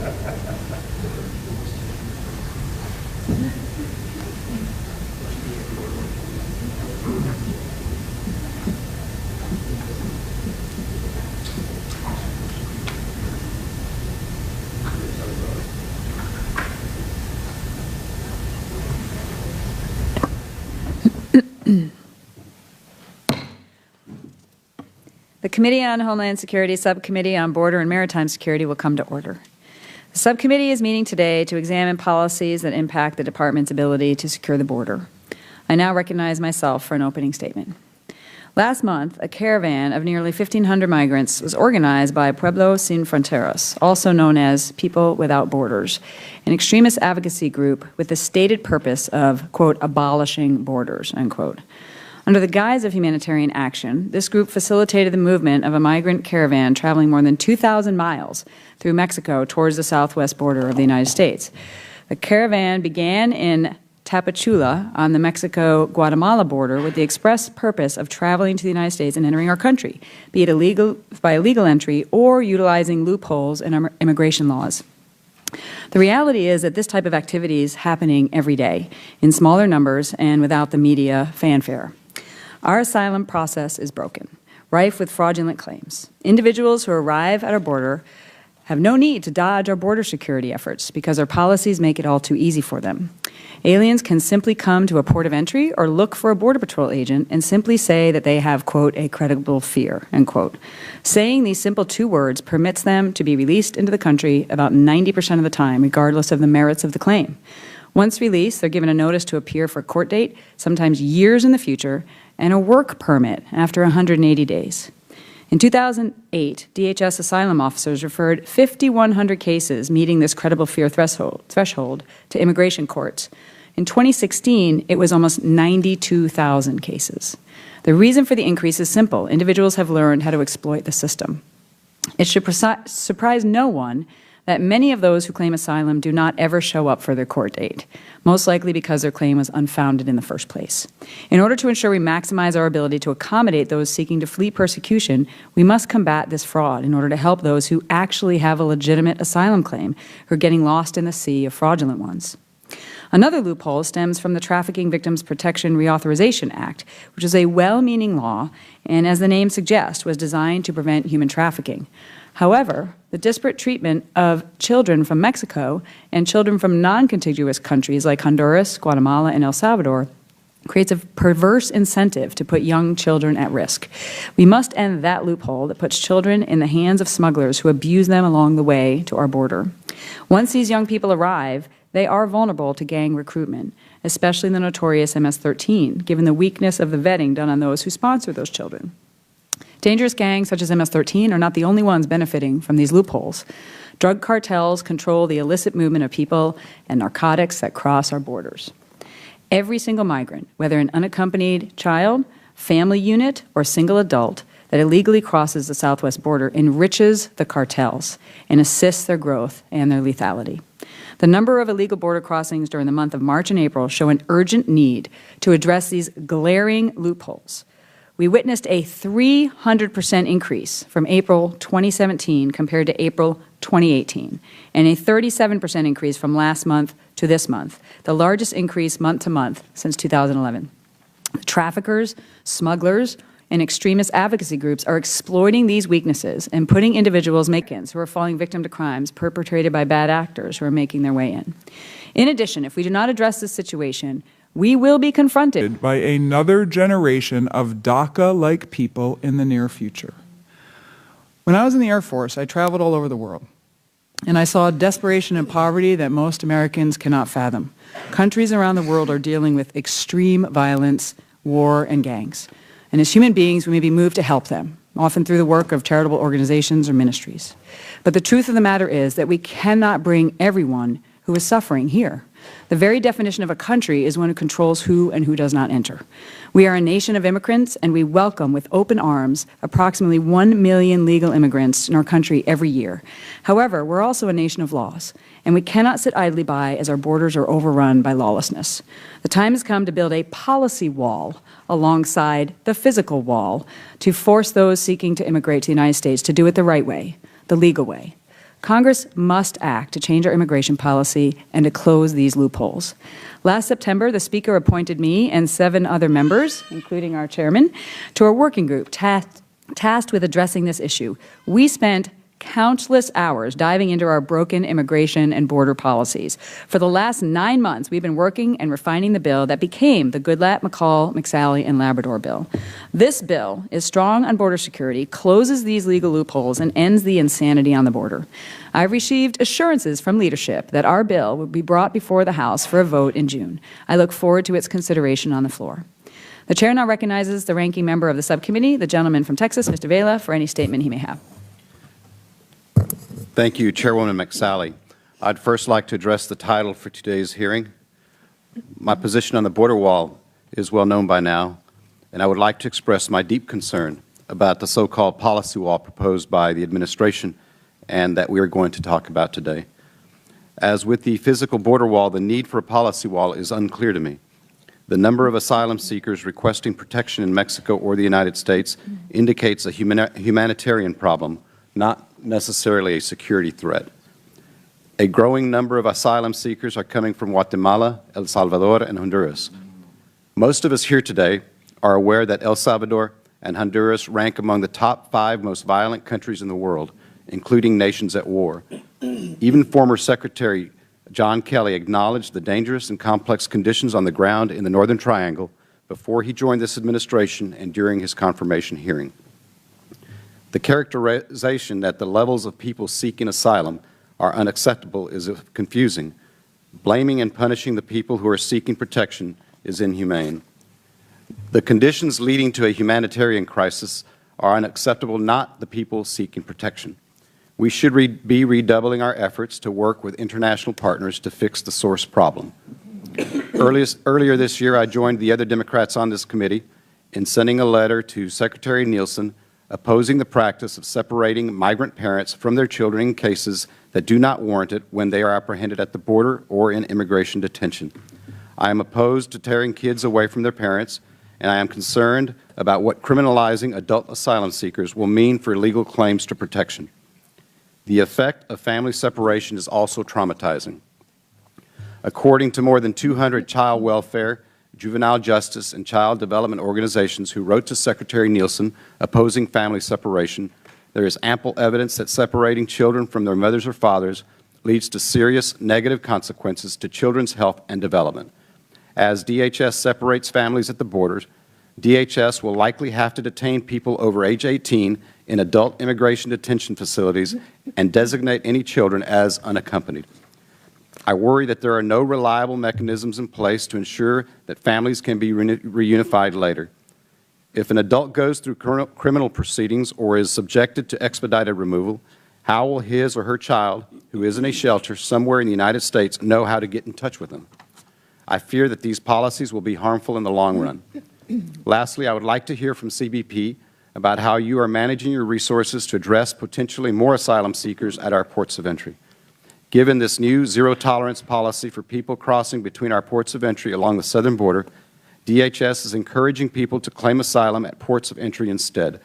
The Committee on Homeland Security Subcommittee on Border and Maritime Security will come to order. The subcommittee is meeting today to examine policies that impact the Department's ability to secure the border. I now recognize myself for an opening statement. Last month, a caravan of nearly 1,500 migrants was organized by Pueblo Sin Fronteras, also known as People Without Borders, an extremist advocacy group with the stated purpose of, quote, abolishing borders, unquote. Under the guise of humanitarian action, this group facilitated the movement of a migrant caravan traveling more than 2,000 miles through Mexico towards the southwest border of the United States. The caravan began in Tapachula on the Mexico-Guatemala border with the express purpose of traveling to the United States and entering our country, be it by illegal entry or utilizing loopholes in our immigration laws. The reality is that this type of activity is happening every day in smaller numbers and without the media fanfare. Our asylum process is broken, rife with fraudulent claims. Individuals who arrive at our border have no need to dodge our border security efforts because our policies make it all too easy for them. Aliens can simply come to a port of entry or look for a Border Patrol agent and simply say that they have, quote, a credible fear, end quote. Saying these simple two words permits them to be released into the country about 90% of the time, regardless of the merits of the claim. Once released, they're given a notice to appear for a court date, sometimes years in the future, and a work permit after 180 days. In 2008, DHS asylum officers referred 5,100 cases meeting this credible fear threshold to immigration courts. In 2016, it was almost 92,000 cases. The reason for the increase is simple. Individuals have learned how to exploit the system. It should surprise no one that many of those who claim asylum do not ever show up for their court date, most likely because their claim was unfounded in the first place. In order to ensure we maximize our ability to accommodate those seeking to flee persecution, we must combat this fraud in order to help those who actually have a legitimate asylum claim who are getting lost in the sea of fraudulent ones. Another loophole stems from the Trafficking Victims Protection Reauthorization Act, which is a well-meaning law and, as the name suggests, was designed to prevent human trafficking. However, the disparate treatment of children from Mexico and children from non-contiguous countries like Honduras, Guatemala, and El Salvador creates a perverse incentive to put young children at risk. We must end that loophole that puts children in the hands of smugglers who abuse them along the way to our border. Once these young people arrive, they are vulnerable to gang recruitment, especially the notorious MS-13, given the weakness of the vetting done on those who sponsor those children. Dangerous gangs such as MS-13 are not the only ones benefiting from these loopholes. Drug cartels control the illicit movement of people and narcotics that cross our borders. Every single migrant, whether an unaccompanied child, family unit, or single adult that illegally crosses the southwest border enriches the cartels and assists their growth and their lethality. The number of illegal border crossings during the month of March and April show an urgent need to address these glaring loopholes. We witnessed a 300% increase from April 2017 compared to April 2018, and a 37% increase from last month to this month, the largest increase month to month since 2011. Traffickers, smugglers, and extremist advocacy groups are exploiting these weaknesses and putting individuals who are falling victim to crimes perpetrated by bad actors who are making their way in. In addition, if we do not address this situation, we will be confronted by another generation of DACA-like people in the near future. When I was in the Air Force, I traveled all over the world, and I saw desperation and poverty that most Americans cannot fathom. Countries around the world are dealing with extreme violence, war, and gangs. And as human beings, we may be moved to help them, often through the work of charitable organizations or ministries. But the truth of the matter is that we cannot bring everyone who is suffering here. The very definition of a country is one who controls who and who does not enter. We are a nation of immigrants, and we welcome with open arms approximately 1 million legal immigrants in our country every year. However, we're also a nation of laws, and we cannot sit idly by as our borders are overrun by lawlessness. The time has come to build a policy wall alongside the physical wall to force those seeking to immigrate to the United States to do it the right way, the legal way. Congress must act to change our immigration policy and to close these loopholes. Last September, the Speaker appointed me and 7 other members, including our chairman, to a working group tasked with addressing this issue. We spent countless hours diving into our broken immigration and border policies. For the last 9 months, we've been working and refining the bill that became the Goodlatte, McCall, McSally, and Labrador bill. This bill is strong on border security, closes these legal loopholes, and ends the insanity on the border. I've received assurances from leadership that our bill will be brought before the House for a vote in June. I look forward to its consideration on the floor. The Chair now recognizes the ranking member of the subcommittee, the gentleman from Texas, Mr. Vela, for any statement he may have. Thank you, Chairwoman McSally. I'd first like to address the title for today's hearing. My position on the border wall is well known by now, and I would like to express my deep concern about the so-called policy wall proposed by the administration and that we are going to talk about today. As with the physical border wall, the need for a policy wall is unclear to me. The number of asylum seekers requesting protection in Mexico or the United States indicates a humanitarian problem, not necessarily a security threat. A growing number of asylum seekers are coming from Guatemala, El Salvador, and Honduras. Most of us here today are aware that El Salvador and Honduras rank among the top 5 most violent countries in the world, including nations at war. Even former Secretary John Kelly acknowledged the dangerous and complex conditions on the ground in the Northern Triangle before he joined this administration and during his confirmation hearing. The characterization that the levels of people seeking asylum are unacceptable is confusing. Blaming and punishing the people who are seeking protection is inhumane. The conditions leading to a humanitarian crisis are unacceptable, not the people seeking protection. We should be redoubling our efforts to work with international partners to fix the source problem. Earlier this year, I joined the other Democrats on this committee in sending a letter to Secretary Nielsen opposing the practice of separating migrant parents from their children in cases that do not warrant it when they are apprehended at the border or in immigration detention. I am opposed to tearing kids away from their parents, and I am concerned about what criminalizing adult asylum seekers will mean for legal claims to protection. The effect of family separation is also traumatizing. According to more than 200 child welfare, juvenile justice, and child development organizations who wrote to Secretary Nielsen opposing family separation, there is ample evidence that separating children from their mothers or fathers leads to serious negative consequences to children's health and development. As DHS separates families at the borders, DHS will likely have to detain people over age 18 in adult immigration detention facilities and designate any children as unaccompanied. I worry that there are no reliable mechanisms in place to ensure that families can be reunified later. If an adult goes through criminal proceedings or is subjected to expedited removal, how will his or her child, who is in a shelter somewhere in the United States, know how to get in touch with them? I fear that these policies will be harmful in the long run. Lastly, I would like to hear from CBP about how you are managing your resources to address potentially more asylum seekers at our ports of entry. Given this new zero-tolerance policy for people crossing between our ports of entry along the southern border, DHS is encouraging people to claim asylum at ports of entry instead.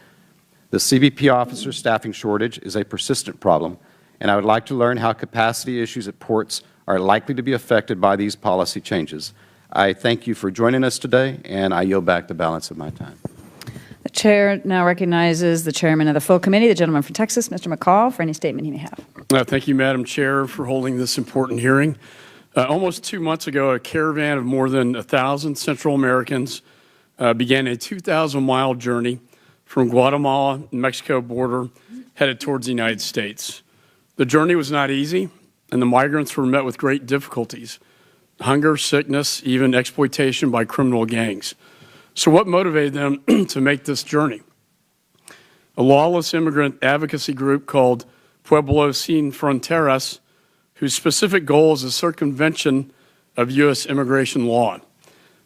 The CBP officer staffing shortage is a persistent problem, and I would like to learn how capacity issues at ports are likely to be affected by these policy changes. I thank you for joining us today, and I yield back the balance of my time. The Chair now recognizes the Chairman of the full committee, the gentleman from Texas, Mr. McCall, for any statement he may have. Thank you, Madam Chair, for holding this important hearing. Almost 2 months ago, a caravan of more than 1,000 Central Americans began a 2,000-mile journey from Guatemala and Mexico border headed towards the United States. The journey was not easy, and the migrants were met with great difficulties: hunger, sickness, even exploitation by criminal gangs. So what motivated them to make this journey? A lawless immigrant advocacy group called Pueblos Sin Fronteras, whose specific goal is the circumvention of U.S. immigration law.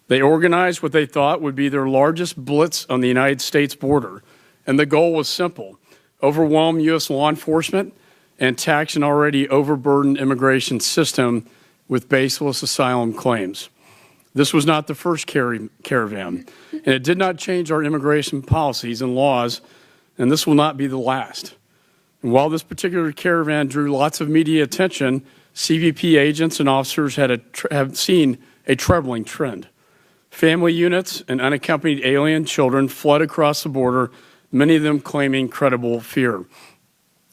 They organized what they thought would be their largest blitz on the United States border, and the goal was simple: overwhelm U.S. law enforcement and tax an already overburdened immigration system with baseless asylum claims. This was not the first caravan, and it did not change our immigration policies and laws, and this will not be the last. And while this particular caravan drew lots of media attention, CBP agents and officers have seen a troubling trend. Family units and unaccompanied alien children fled across the border, many of them claiming credible fear.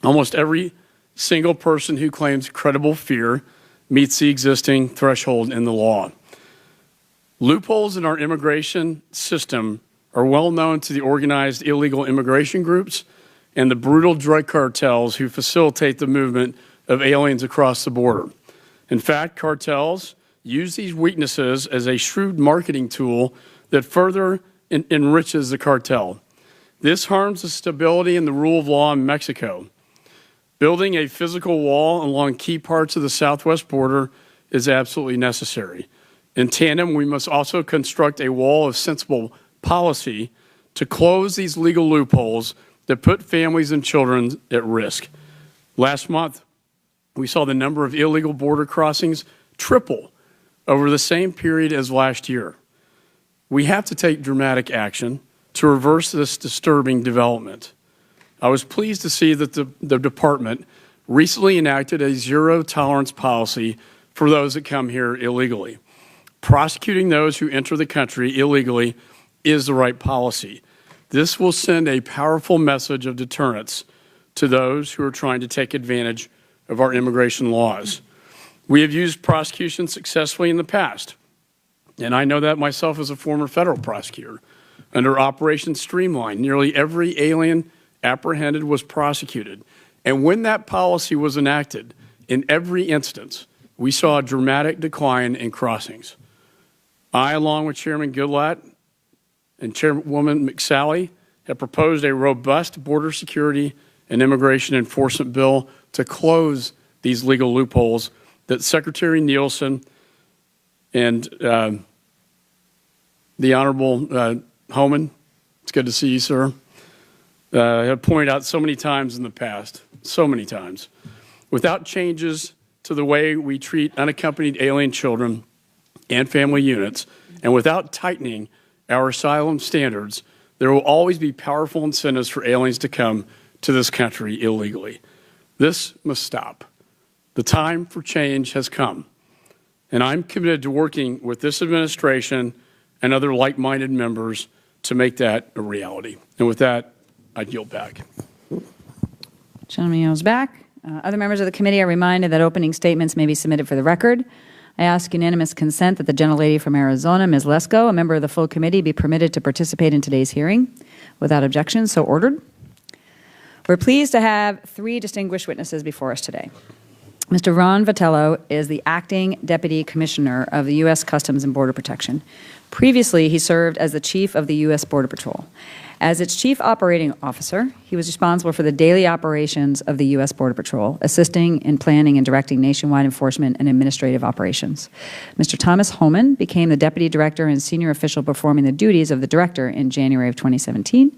Almost every single person who claims credible fear meets the existing threshold in the law. Loopholes in our immigration system are well known to the organized illegal immigration groups and the brutal drug cartels who facilitate the movement of aliens across the border. In fact, cartels use these weaknesses as a shrewd marketing tool that further enriches the cartel. This harms the stability and the rule of law in Mexico. Building a physical wall along key parts of the southwest border is absolutely necessary. In tandem, we must also construct a wall of sensible policy to close these legal loopholes that put families and children at risk. Last month, we saw the number of illegal border crossings triple over the same period as last year. We have to take dramatic action to reverse this disturbing development. I was pleased to see that the department recently enacted a zero-tolerance policy for those that come here illegally. Prosecuting those who enter the country illegally is the right policy. This will send a powerful message of deterrence to those who are trying to take advantage of our immigration laws. We have used prosecution successfully in the past, and I know that myself as a former federal prosecutor. Under Operation Streamline, nearly every alien apprehended was prosecuted. And when that policy was enacted, in every instance, we saw a dramatic decline in crossings. I, along with Chairman Goodlatte and Chairwoman McSally, have proposed a robust border security and immigration enforcement bill to close these legal loopholes that Secretary Nielsen and the Honorable Homan, it's good to see you, sir, have pointed out so many times in the past, so many times. Without changes to the way we treat unaccompanied alien children and family units, and without tightening our asylum standards, there will always be powerful incentives for aliens to come to this country illegally. This must stop. The time for change has come, and I'm committed to working with this administration and other like-minded members to make that a reality. And with that, I yield back. Gentleman yields back. Other members of the committee are reminded that opening statements may be submitted for the record. I ask unanimous consent that the gentlelady from Arizona, Ms. Lesko, a member of the full committee, be permitted to participate in today's hearing. Without objection, so ordered. We're pleased to have three distinguished witnesses before us today. Mr. Ron Vitello is the Acting Deputy Commissioner of the U.S. Customs and Border Protection. Previously, he served as the Chief of the U.S. Border Patrol. As its Chief Operating Officer, he was responsible for the daily operations of the U.S. Border Patrol, assisting in planning and directing nationwide enforcement and administrative operations. Mr. Thomas Homan became the Deputy Director and Senior Official performing the duties of the Director in January of 2017.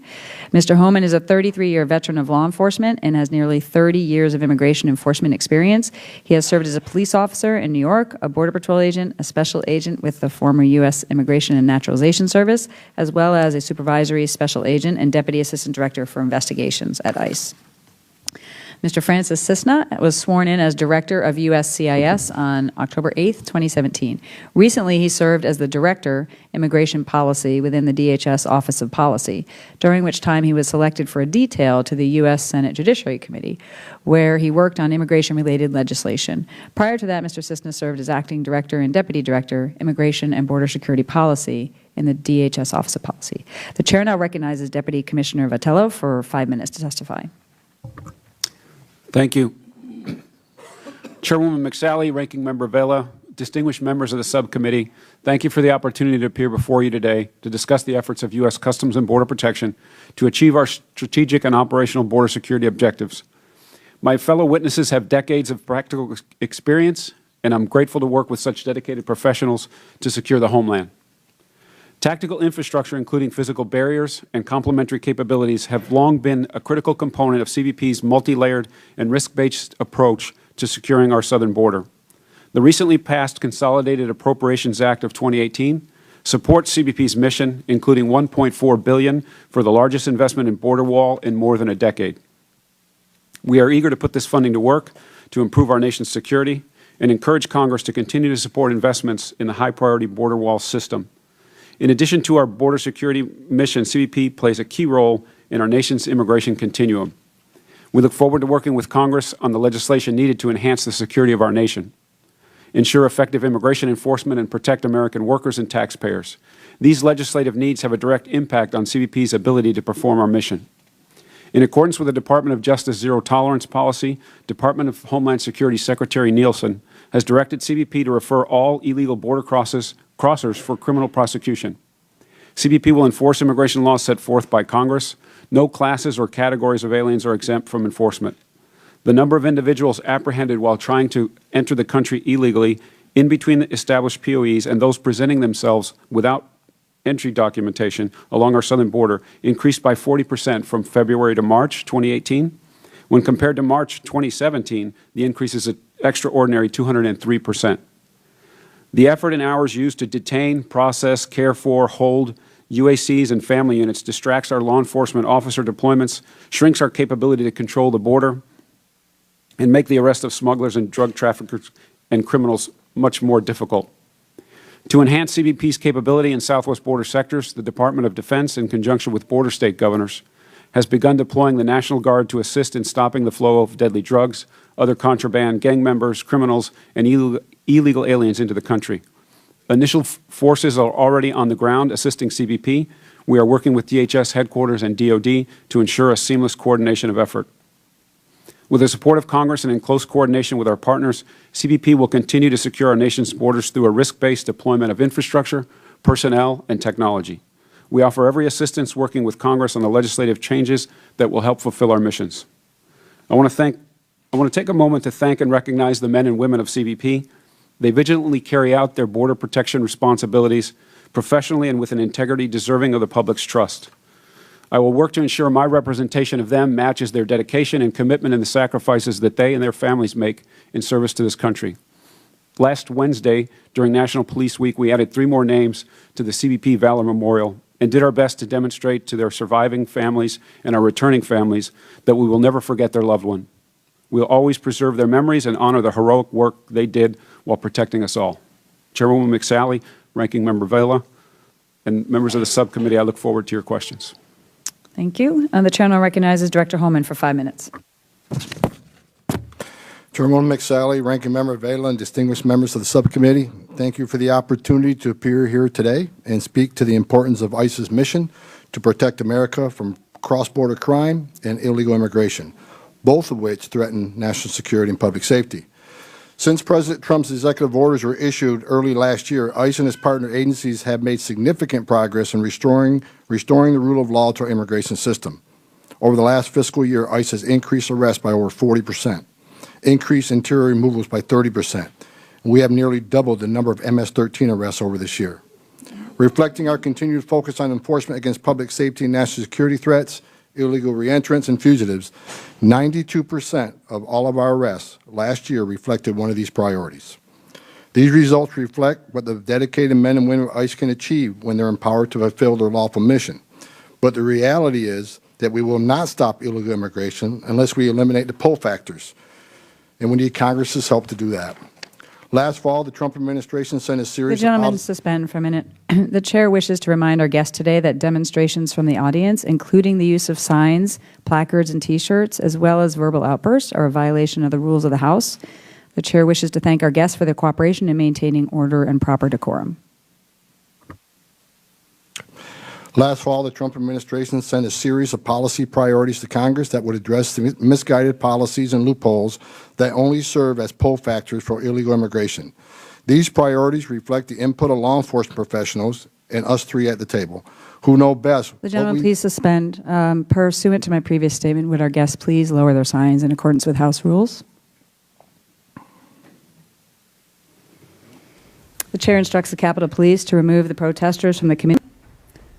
Mr. Homan is a 33-year veteran of law enforcement and has nearly 30 years of immigration enforcement experience. He has served as a police officer in New York, a Border Patrol agent, a special agent with the former U.S. Immigration and Naturalization Service, as well as a supervisory special agent and Deputy Assistant Director for Investigations at ICE. Mr. Francis Cisna was sworn in as Director of USCIS on October 8, 2017. Recently, he served as the Director, Immigration Policy within the DHS Office of Policy, during which time he was selected for a detail to the U.S. Senate Judiciary Committee, where he worked on immigration-related legislation. Prior to that, Mr. Cisna served as Acting Director and Deputy Director, Immigration and Border Security Policy in the DHS Office of Policy. The Chair now recognizes Deputy Commissioner Vitello for 5 minutes to testify. Thank you. Chairwoman McSally, Ranking Member Vela, distinguished members of the subcommittee, thank you for the opportunity to appear before you today to discuss the efforts of U.S. Customs and Border Protection to achieve our strategic and operational border security objectives. My fellow witnesses have decades of practical experience, and I'm grateful to work with such dedicated professionals to secure the homeland. Tactical infrastructure, including physical barriers and complementary capabilities, have long been a critical component of CBP's multi-layered and risk-based approach to securing our southern border. The recently passed Consolidated Appropriations Act of 2018 supports CBP's mission, including $1.4 billion for the largest investment in border wall in more than a decade. We are eager to put this funding to work to improve our nation's security and encourage Congress to continue to support investments in the high-priority border wall system. In addition to our border security mission, CBP plays a key role in our nation's immigration continuum. We look forward to working with Congress on the legislation needed to enhance the security of our nation, ensure effective immigration enforcement, and protect American workers and taxpayers. These legislative needs have a direct impact on CBP's ability to perform our mission. In accordance with the Department of Justice Zero Tolerance policy, Department of Homeland Security Secretary Nielsen has directed CBP to refer all illegal border crossers for criminal prosecution. CBP will enforce immigration laws set forth by Congress. No classes or categories of aliens are exempt from enforcement. The number of individuals apprehended while trying to enter the country illegally in between the established POEs and those presenting themselves without entry documentation along our southern border increased by 40% from February to March 2018. When compared to March 2017, the increase is an extraordinary 203%. The effort and hours used to detain, process, care for, hold UACs and family units distracts our law enforcement officer deployments, shrinks our capability to control the border, and make the arrest of smugglers and drug traffickers and criminals much more difficult. To enhance CBP's capability in southwest border sectors, the Department of Defense, in conjunction with border state governors, has begun deploying the National Guard to assist in stopping the flow of deadly drugs, other contraband, gang members, criminals, and illegal aliens into the country. Initial forces are already on the ground assisting CBP. We are working with DHS headquarters and DOD to ensure a seamless coordination of effort. With the support of Congress and in close coordination with our partners, CBP will continue to secure our nation's borders through a risk-based deployment of infrastructure, personnel, and technology. We offer every assistance working with Congress on the legislative changes that will help fulfill our missions. I want to take a moment to thank and recognize the men and women of CBP. They vigilantly carry out their border protection responsibilities professionally and with an integrity deserving of the public's trust. I will work to ensure my representation of them matches their dedication and commitment in the sacrifices that they and their families make in service to this country. Last Wednesday, during National Police Week, we added 3 more names to the CBP Valor Memorial and did our best to demonstrate to their surviving families and our returning families that we will never forget their loved one. We will always preserve their memories and honor the heroic work they did while protecting us all. Chairwoman McSally, Ranking Member Vela, and members of the subcommittee, I look forward to your questions. Thank you. The chair now recognizes Director Holman for 5 minutes. Chairwoman McSally, Ranking Member Vela, and distinguished members of the subcommittee, thank you for the opportunity to appear here today and speak to the importance of ICE's mission to protect America from cross-border crime and illegal immigration, both of which threaten national security and public safety. Since President Trump's executive orders were issued early last year, ICE and its partner agencies have made significant progress in restoring the rule of law to our immigration system. Over the last fiscal year, ICE has increased arrests by over 40%, increased interior removals by 30%, and we have nearly doubled the number of MS-13 arrests over this year. Reflecting our continued focus on enforcement against public safety and national security threats, illegal reentrants, and fugitives, 92% of all of our arrests last year reflected one of these priorities. These results reflect what the dedicated men and women of ICE can achieve when they're empowered to fulfill their lawful mission. But the reality is that we will not stop illegal immigration unless we eliminate the pull factors, and we need Congress's help to do that. Last fall, the Trump administration sent a series The gentleman suspend for a minute. The chair wishes to remind our guests today that demonstrations from the audience, including the use of signs, placards, and T-shirts, as well as verbal outbursts, are a violation of the rules of the House. The chair wishes to thank our guests for their cooperation in maintaining order and proper decorum. Last fall, the Trump administration sent a series of policy priorities to Congress that would address the misguided policies and loopholes that only serve as pull factors for illegal immigration. These priorities reflect the input of law enforcement professionals and us 3 at the table, who know best. The gentleman please suspend. Pursuant to my previous statement, would our guests please lower their signs in accordance with House rules? The chair instructs the Capitol Police to remove the protesters from the committee.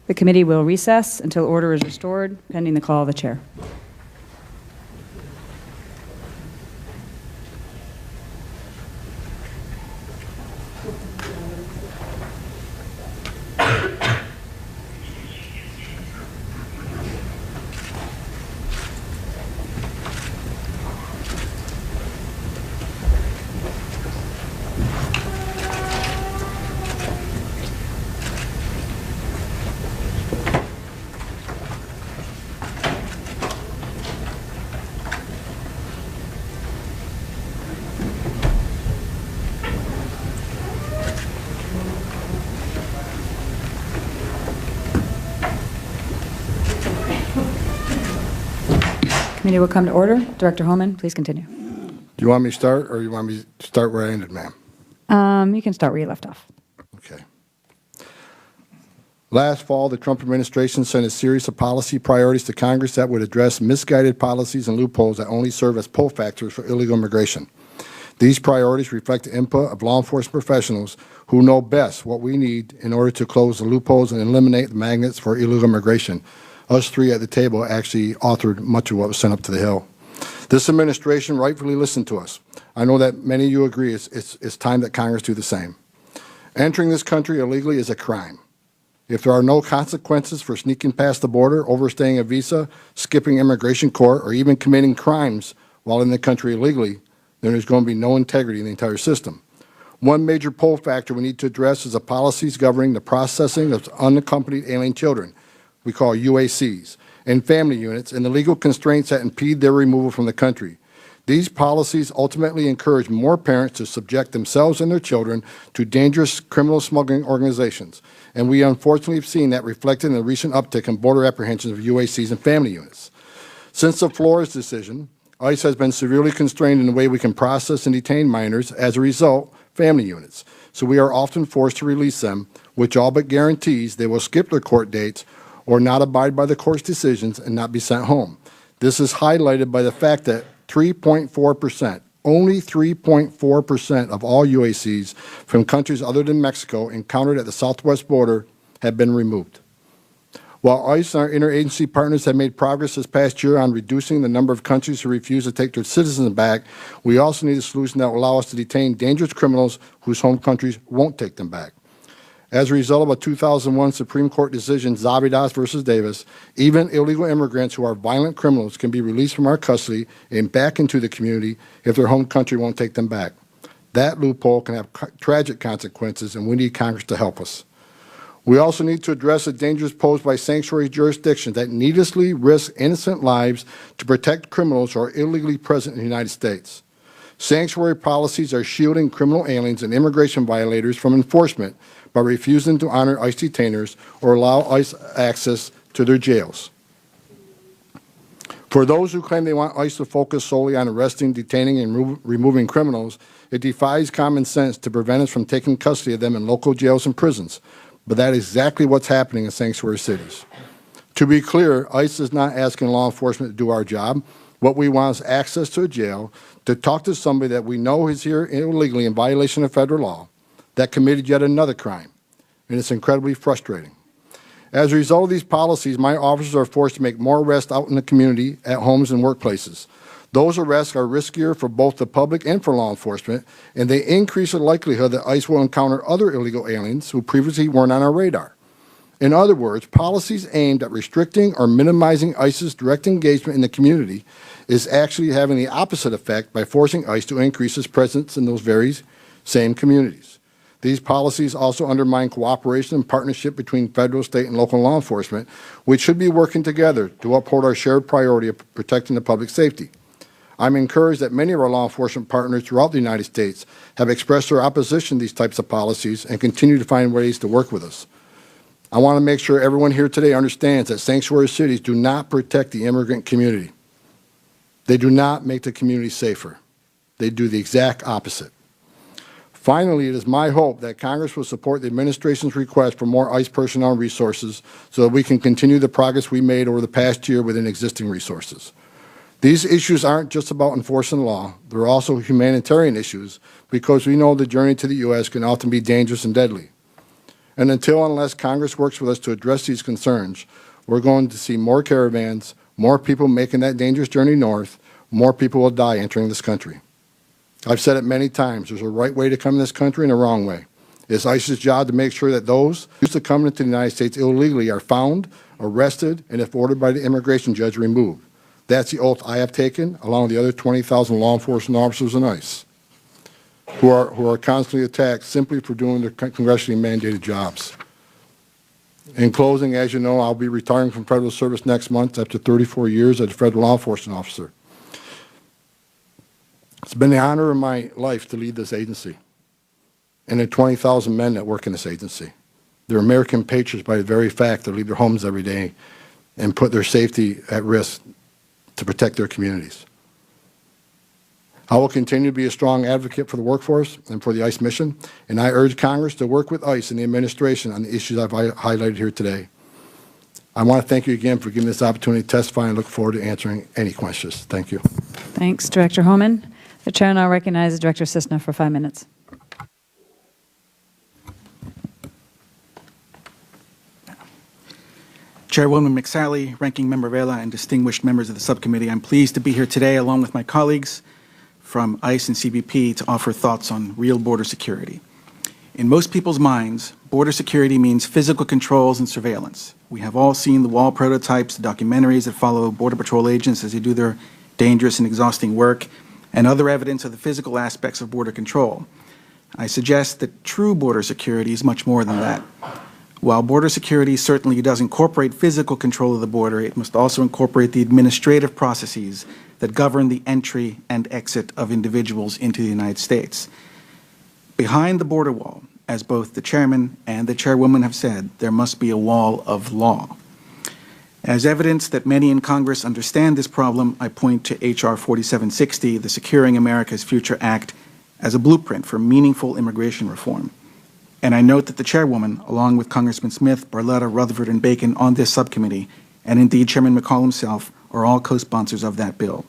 The committee will recess until order is restored, pending the call of the chair. Committee will come to order. Director Holman, please continue. Do you want me to start, or you want me to start where I ended, ma'am? You can start where you left off. Okay. Last fall, the Trump administration sent a series of policy priorities to Congress that would address misguided policies and loopholes that only serve as pull factors for illegal immigration. These priorities reflect the input of law enforcement professionals who know best what we need in order to close the loopholes and eliminate the magnets for illegal immigration. Us three at the table actually authored much of what was sent up to the Hill. This administration rightfully listened to us. I know that many of you agree it's time that Congress do the same. Entering this country illegally is a crime. If there are no consequences for sneaking past the border, overstaying a visa, skipping immigration court, or even committing crimes while in the country illegally, then there's going to be no integrity in the entire system. One major pull factor we need to address is the policies governing the processing of unaccompanied alien children, we call UACs, and family units, and the legal constraints that impede their removal from the country. These policies ultimately encourage more parents to subject themselves and their children to dangerous criminal smuggling organizations, and we unfortunately have seen that reflected in the recent uptick in border apprehensions of UACs and family units. Since the Flores decision, ICE has been severely constrained in the way we can process and detain minors, as a result, family units. So we are often forced to release them, which all but guarantees they will skip their court dates or not abide by the court's decisions and not be sent home. This is highlighted by the fact that 3.4%, only 3.4% of all UACs from countries other than Mexico encountered at the southwest border have been removed. While ICE and our interagency partners have made progress this past year on reducing the number of countries who refuse to take their citizens back, we also need a solution that will allow us to detain dangerous criminals whose home countries won't take them back. As a result of a 2001 Supreme Court decision, Zabidas versus Davis, even illegal immigrants who are violent criminals can be released from our custody and back into the community if their home country won't take them back. That loophole can have tragic consequences, and we need Congress to help us. We also need to address the dangers posed by sanctuary jurisdictions that needlessly risk innocent lives to protect criminals who are illegally present in the United States. Sanctuary policies are shielding criminal aliens and immigration violators from enforcement by refusing to honor ICE detainers or allow ICE access to their jails. For those who claim they want ICE to focus solely on arresting, detaining, and removing criminals, it defies common sense to prevent us from taking custody of them in local jails and prisons. But that is exactly what's happening in sanctuary cities. To be clear, ICE is not asking law enforcement to do our job. What we want is access to a jail to talk to somebody that we know is here illegally in violation of federal law, that committed yet another crime, and it's incredibly frustrating. As a result of these policies, my officers are forced to make more arrests out in the community, at homes and workplaces. Those arrests are riskier for both the public and for law enforcement, and they increase the likelihood that ICE will encounter other illegal aliens who previously weren't on our radar. In other words, policies aimed at restricting or minimizing ICE's direct engagement in the community is actually having the opposite effect by forcing ICE to increase its presence in those very same communities. These policies also undermine cooperation and partnership between federal, state, and local law enforcement, which should be working together to uphold our shared priority of protecting the public safety. I'm encouraged that many of our law enforcement partners throughout the United States have expressed their opposition to these types of policies and continue to find ways to work with us. I want to make sure everyone here today understands that sanctuary cities do not protect the immigrant community. They do not make the community safer. They do the exact opposite. Finally, it is my hope that Congress will support the administration's request for more ICE personnel and resources so that we can continue the progress we made over the past year within existing resources. These issues aren't just about enforcing law. They're also humanitarian issues because we know the journey to the U.S. can often be dangerous and deadly. And unless Congress works with us to address these concerns, we're going to see more caravans, more people making that dangerous journey north, more people will die entering this country. I've said it many times, there's a right way to come to this country and a wrong way. It's ICE's job to make sure that those who used to come into the United States illegally are found, arrested, and if ordered by the immigration judge, removed. That's the oath I have taken, along with the other 20,000 law enforcement officers in ICE, who are constantly attacked simply for doing their congressionally mandated jobs. In closing, as you know, I'll be retiring from federal service next month after 34 years as a federal law enforcement officer. It's been the honor of my life to lead this agency and the 20,000 men that work in this agency. They're American patriots by the very fact they leave their homes every day and put their safety at risk to protect their communities. I will continue to be a strong advocate for the workforce and for the ICE mission, and I urge Congress to work with ICE and the administration on the issues I've highlighted here today. I want to thank you again for giving this opportunity to testify and look forward to answering any questions. Thank you. Thanks, Director Homan. The Chair now recognizes Director Sisna for 5 minutes. Chairwoman McSally, Ranking Member Vela, and distinguished members of the subcommittee, I'm pleased to be here today along with my colleagues from ICE and CBP to offer thoughts on real border security. In most people's minds, border security means physical controls and surveillance. We have all seen the wall prototypes, the documentaries that follow Border Patrol agents as they do their dangerous and exhausting work, and other evidence of the physical aspects of border control. I suggest that true border security is much more than that. While border security certainly does incorporate physical control of the border, it must also incorporate the administrative processes that govern the entry and exit of individuals into the United States. Behind the border wall, as both the chairman and the chairwoman have said, there must be a wall of law. As evidence that many in Congress understand this problem, I point to H.R. 4760, the Securing America's Future Act, as a blueprint for meaningful immigration reform. And I note that the chairwoman, along with Congressman Smith, Barletta, Rutherford, and Bacon on this subcommittee, and indeed Chairman McCall himself, are all co-sponsors of that bill.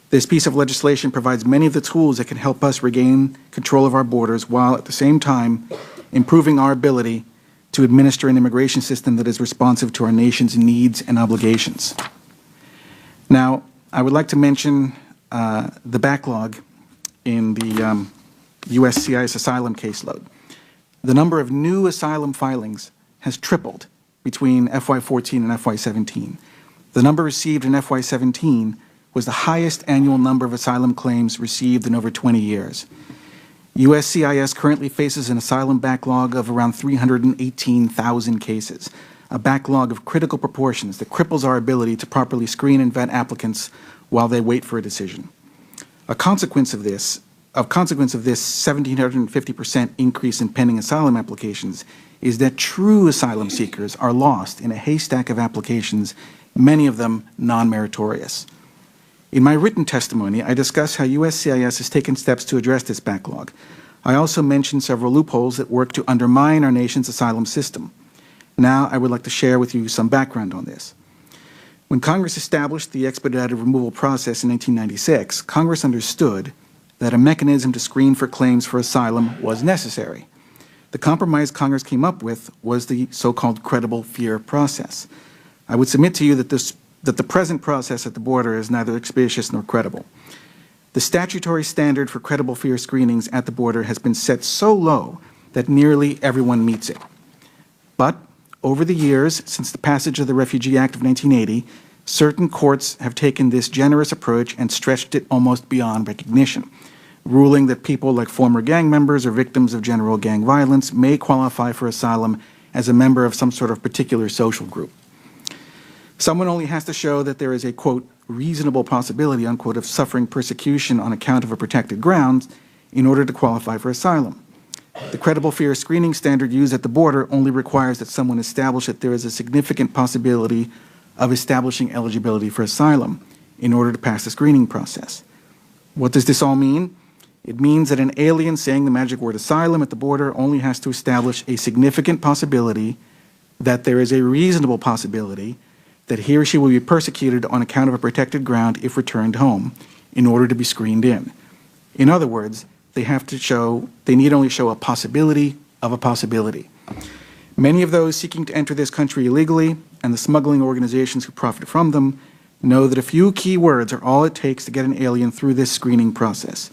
This piece of legislation provides many of the tools that can help us regain control of our borders while at the same time improving our ability to administer an immigration system that is responsive to our nation's needs and obligations. Now, I would like to mention the backlog in the USCIS asylum caseload. The number of new asylum filings has tripled between FY14 and FY17. The number received in FY17 was the highest annual number of asylum claims received in over 20 years. USCIS currently faces an asylum backlog of around 318,000 cases, a backlog of critical proportions that cripples our ability to properly screen and vet applicants while they wait for a decision. A consequence of this 1,750% increase in pending asylum applications is that true asylum seekers are lost in a haystack of applications, many of them non-meritorious. In my written testimony, I discuss how USCIS has taken steps to address this backlog. I also mentioned several loopholes that work to undermine our nation's asylum system. Now, I would like to share with you some background on this. When Congress established the expedited removal process in 1996, Congress understood that a mechanism to screen for claims for asylum was necessary. The compromise Congress came up with was the so-called credible fear process. I would submit to you that the present process at the border is neither expeditious nor credible. The statutory standard for credible fear screenings at the border has been set so low that nearly everyone meets it. But over the years, since the passage of the Refugee Act of 1980, certain courts have taken this generous approach and stretched it almost beyond recognition, ruling that people like former gang members or victims of general gang violence may qualify for asylum as a member of some sort of particular social group. Someone only has to show that there is a, quote, reasonable possibility, unquote, of suffering persecution on account of a protected ground in order to qualify for asylum. The credible fear screening standard used at the border only requires that someone establish that there is a significant possibility of establishing eligibility for asylum in order to pass the screening process. What does this all mean? It means that an alien saying the magic word asylum at the border only has to establish a significant possibility that there is a reasonable possibility that he or she will be persecuted on account of a protected ground if returned home in order to be screened in. In other words, they need only show a possibility of a possibility. Many of those seeking to enter this country illegally and the smuggling organizations who profit from them know that a few key words are all it takes to get an alien through this screening process.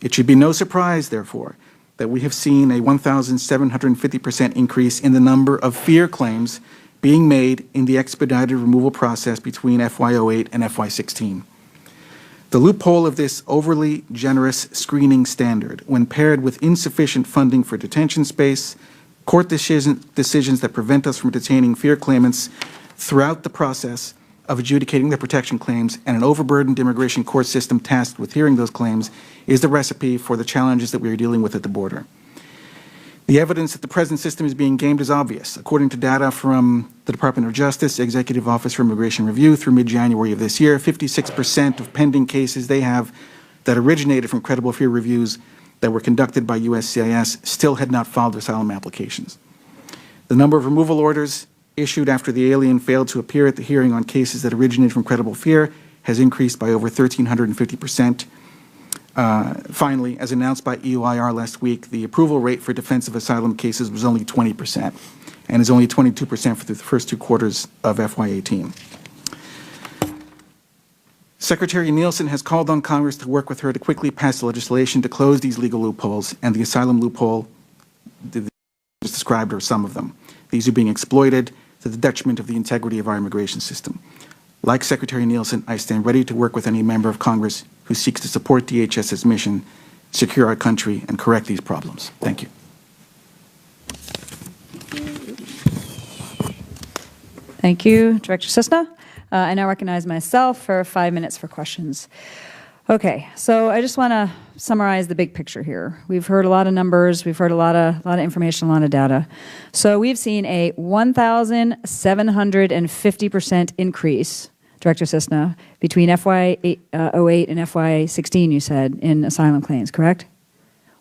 It should be no surprise, therefore, that we have seen a 1,750% increase in the number of fear claims being made in the expedited removal process between FY08 and FY16. The loophole of this overly generous screening standard, when paired with insufficient funding for detention space, court decisions that prevent us from detaining fear claimants throughout the process of adjudicating their protection claims, and an overburdened immigration court system tasked with hearing those claims, is the recipe for the challenges that we are dealing with at the border. The evidence that the present system is being gamed is obvious. According to data from the Department of Justice, Executive Office for Immigration Review, through mid-January of this year, 56% of pending cases they have that originated from credible fear reviews that were conducted by USCIS still had not filed asylum applications. The number of removal orders issued after the alien failed to appear at the hearing on cases that originated from credible fear has increased by over 1,350%. Finally, as announced by EOIR last week, the approval rate for defensive asylum cases was only 20% and is only 22% for the first 2 quarters of FY18. Secretary Nielsen has called on Congress to work with her to quickly pass the legislation to close these legal loopholes, and the asylum loophole just described are some of them. These are being exploited to the detriment of the integrity of our immigration system. Like Secretary Nielsen, I stand ready to work with any member of Congress who seeks to support DHS's mission, secure our country, and correct these problems. Thank you. Thank you, Director Cisna. I now recognize myself for 5 minutes for questions. Okay, so I just want to summarize the big picture here. We've heard a lot of numbers, we've heard a lot of information, a lot of data. So we've seen a 1,750% increase, Director Cisna, between FY08 and FY16, you said, in asylum claims, correct?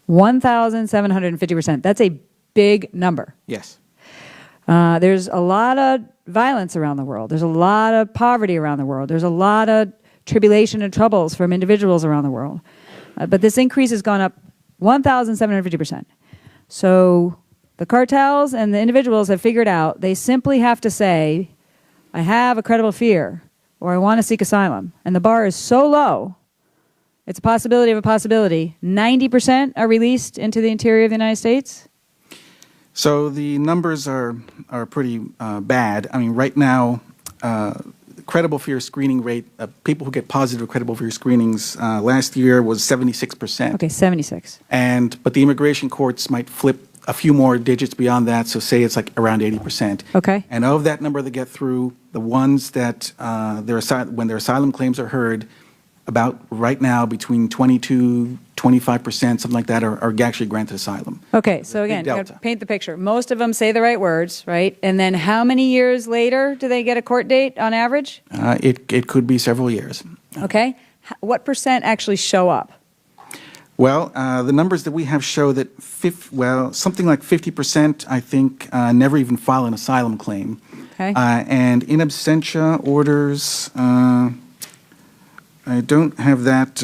1,750%. That's a big number. Yes. There's a lot of violence around the world. There's a lot of poverty around the world. There's a lot of tribulation and troubles from individuals around the world. But this increase has gone up 1,750%. So the cartels and the individuals have figured out they simply have to say, I have a credible fear, or I want to seek asylum. And the bar is so low, it's a possibility of a possibility. 90% are released into the interior of the United States? So the numbers are pretty bad. I mean, right now, credible fear screening rate, people who get positive credible fear screenings last year was 76%. Okay, 76. But the immigration courts might flip a few more digits beyond that, so say it's like around 80%. Okay. And of that number that get through, the ones that when their asylum claims are heard, about right now between 22, 25%, something like that, are actually granted asylum. Okay, so again, you gotta paint the picture. Most of them say the right words, right? And then how many years later do they get a court date on average? It could be several years. Okay. What percent actually show up? Well, the numbers that we have show that, something like 50%, I think, never even file an asylum claim. Okay. And in absentia orders, I don't have that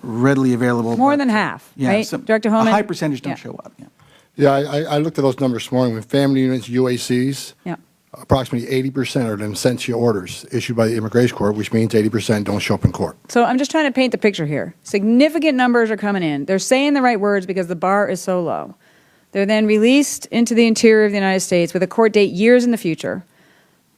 readily available. More than half, yeah, right? Director Holman? A high percentage don't show up. Yeah. Yeah, I looked at those numbers this morning. With family units, UACs, Yeah. approximately 80% are the absentia orders issued by the Immigration Court, which means 80% don't show up in court. So I'm just trying to paint the picture here. Significant numbers are coming in. They're saying the right words because the bar is so low. They're then released into the interior of the United States with a court date years in the future.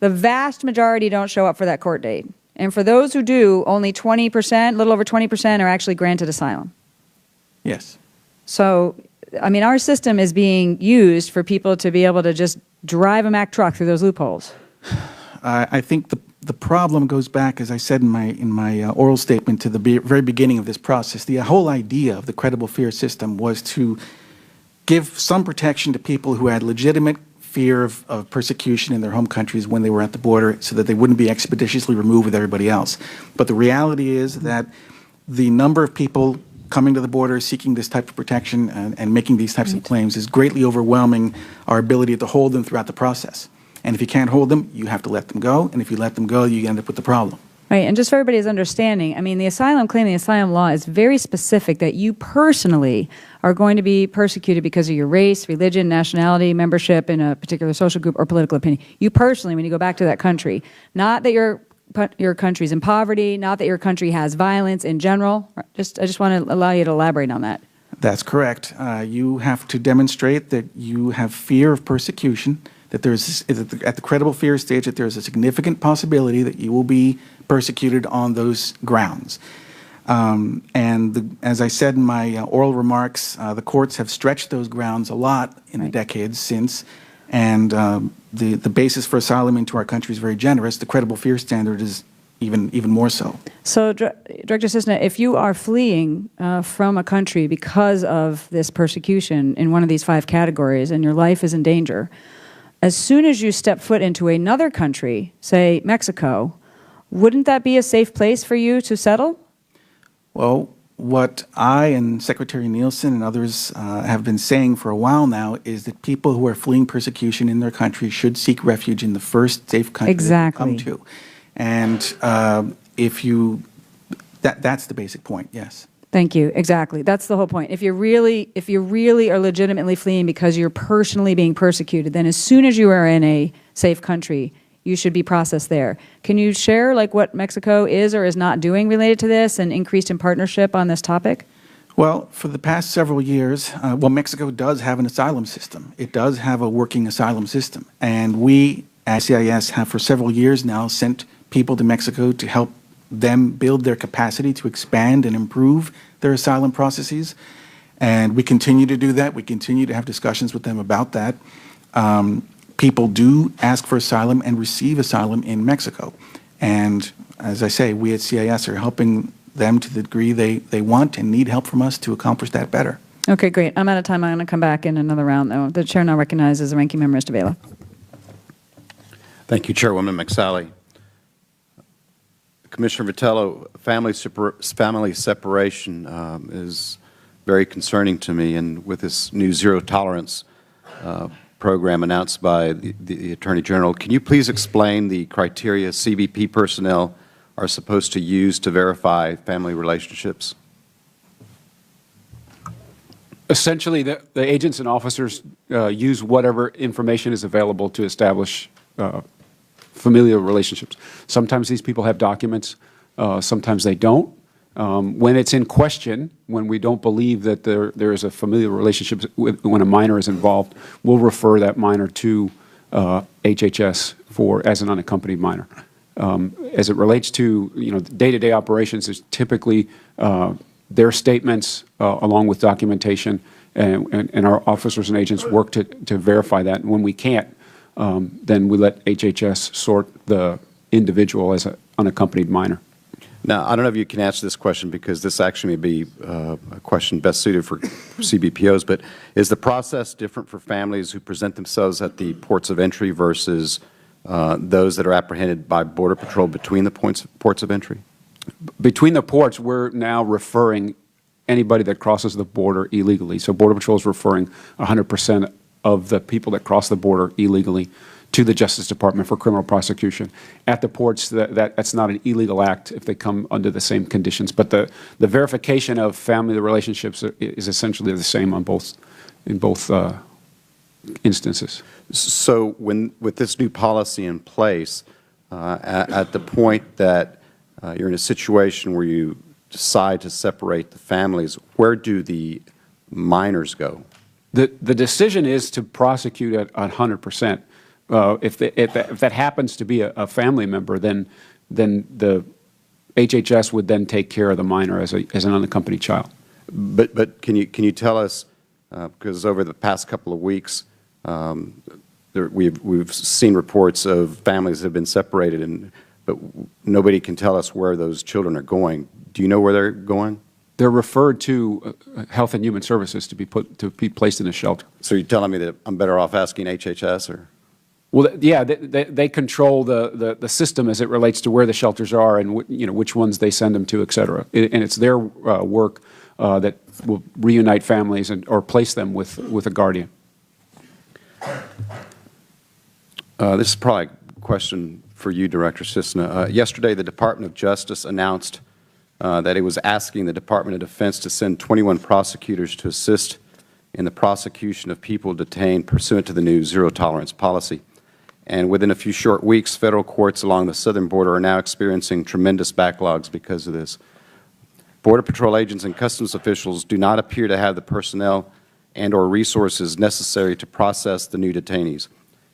The vast majority don't show up for that court date. And for those who do, only 20%, a little over 20% are actually granted asylum. Yes. So, I mean, our system is being used for people to be able to just drive a Mack truck through those loopholes. I think the problem goes back, as I said in my oral statement, to the very beginning of this process. The whole idea of the credible fear system was to give some protection to people who had legitimate fear of persecution in their home countries when they were at the border, so that they wouldn't be expeditiously removed with everybody else. But the reality is that the number of people coming to the border seeking this type of protection and making these types of claims is greatly overwhelming our ability to hold them throughout the process. And if you can't hold them, you have to let them go. And if you let them go, you end up with the problem. Right, and just for everybody's understanding, I mean, the asylum claim, the asylum law is very specific that you personally are going to be persecuted because of your race, religion, nationality, membership in a particular social group, or political opinion. You personally, when you go back to that country, not that your country's in poverty, not that your country has violence in general. I just want to allow you to elaborate on that. That's correct. You have to demonstrate that you have fear of persecution, that there's, at the credible fear stage, that there's a significant possibility that you will be persecuted on those grounds. As I said in my oral remarks, the courts have stretched those grounds a lot in the decades since, and the basis for asylum into our country is very generous. The credible fear standard is even more so. So, Director Cisna, if you are fleeing from a country because of this persecution in one of these 5 categories and your life is in danger, as soon as you step foot into another country, say Mexico, wouldn't that be a safe place for you to settle? Well, what I and Secretary Nielsen and others have been saying for a while now is that people who are fleeing persecution in their country should seek refuge in the first safe country they come to. And that's the basic point, yes. Thank you. Exactly. That's the whole point. If you really are legitimately fleeing because you're personally being persecuted, then as soon as you are in a safe country, you should be processed there. Can you share like what Mexico is or is not doing related to this and increased in partnership on this topic? Well, for the past several years, Mexico does have an asylum system. It does have a working asylum system. And we at CIS have for several years now sent people to Mexico to help them build their capacity to expand and improve their asylum processes. And we continue to do that. We continue to have discussions with them about that. People do ask for asylum and receive asylum in Mexico. And as I say, we at CIS are helping them to the degree they want and need help from us to accomplish that better. Okay, great. I'm out of time. I'm going to come back in another round, though. The chair now recognizes the ranking member, Mr. Vela. Thank you, Chairwoman McSally. Commissioner Vitello, family separation is very concerning to me, and with this new zero tolerance program announced by the Attorney General, can you please explain the criteria CBP personnel are supposed to use to verify family relationships? Essentially, the agents and officers use whatever information is available to establish familial relationships. Sometimes these people have documents, sometimes they don't. When it's in question, when we don't believe that there is a familial relationship when a minor is involved, we'll refer that minor to HHS as an unaccompanied minor. As it relates to day-to-day operations, it's typically their statements along with documentation, and our officers and agents work to verify that. And when we can't, then we let HHS sort the individual as an unaccompanied minor. Now, I don't know if you can answer this question because this actually may be a question best suited for CBPOs, but is the process different for families who present themselves at the ports of entry versus those that are apprehended by Border Patrol between the ports of entry? Between the ports, we're now referring anybody that crosses the border illegally. So Border Patrol is referring 100% of the people that cross the border illegally to the Justice Department for criminal prosecution. At the ports, that's not an illegal act if they come under the same conditions. But the verification of family relationships is essentially the same in both instances. So with this new policy in place, at the point that you're in a situation where you decide to separate the families, where do the minors go? The decision is to prosecute at 100%. If that happens to be a family member, then the HHS would then take care of the minor as an unaccompanied child. But can you tell us, because over the past couple of weeks, we've seen reports of families that have been separated, but nobody can tell us where those children are going. Do you know where they're going? They're referred to Health and Human Services to be placed in a shelter. So you're telling me that I'm better off asking HHS, or? Well, yeah, they control the system as it relates to where the shelters are and which ones they send them to, et cetera. And it's their work that will reunite families or place them with a guardian. This is probably a question for you, Director Cisna. Yesterday, the Department of Justice announced that it was asking the Department of Defense to send 21 prosecutors to assist in the prosecution of people detained pursuant to the new zero-tolerance policy. And within a few short weeks, federal courts along the southern border are now experiencing tremendous backlogs because of this. Border Patrol agents and customs officials do not appear to have the personnel and/or resources necessary to process the new detainees,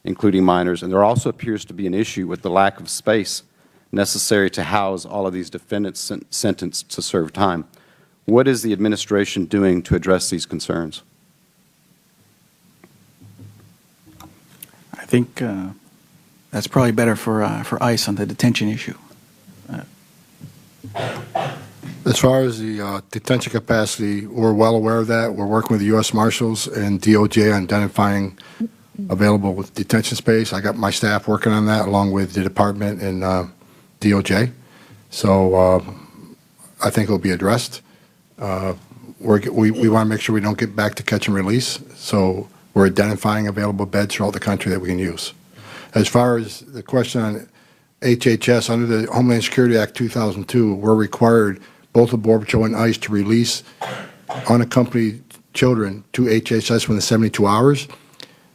including minors, and there also appears to be an issue with the lack of space necessary to house all of these defendants sentenced to serve time. What is the administration doing to address these concerns? I think that's probably better for ICE on the detention issue. As far as the detention capacity, we're well aware of that. We're working with the U.S. Marshals and DOJ on identifying available detention space. I got my staff working on that along with the department and DOJ. So I think it'll be addressed. We want to make sure we don't get back to catch and release. So we're identifying available beds throughout the country that we can use. As far as the question on HHS, under the Homeland Security Act 2002, we're required, both the Border Patrol and ICE, to release unaccompanied children to HHS within 72 hours.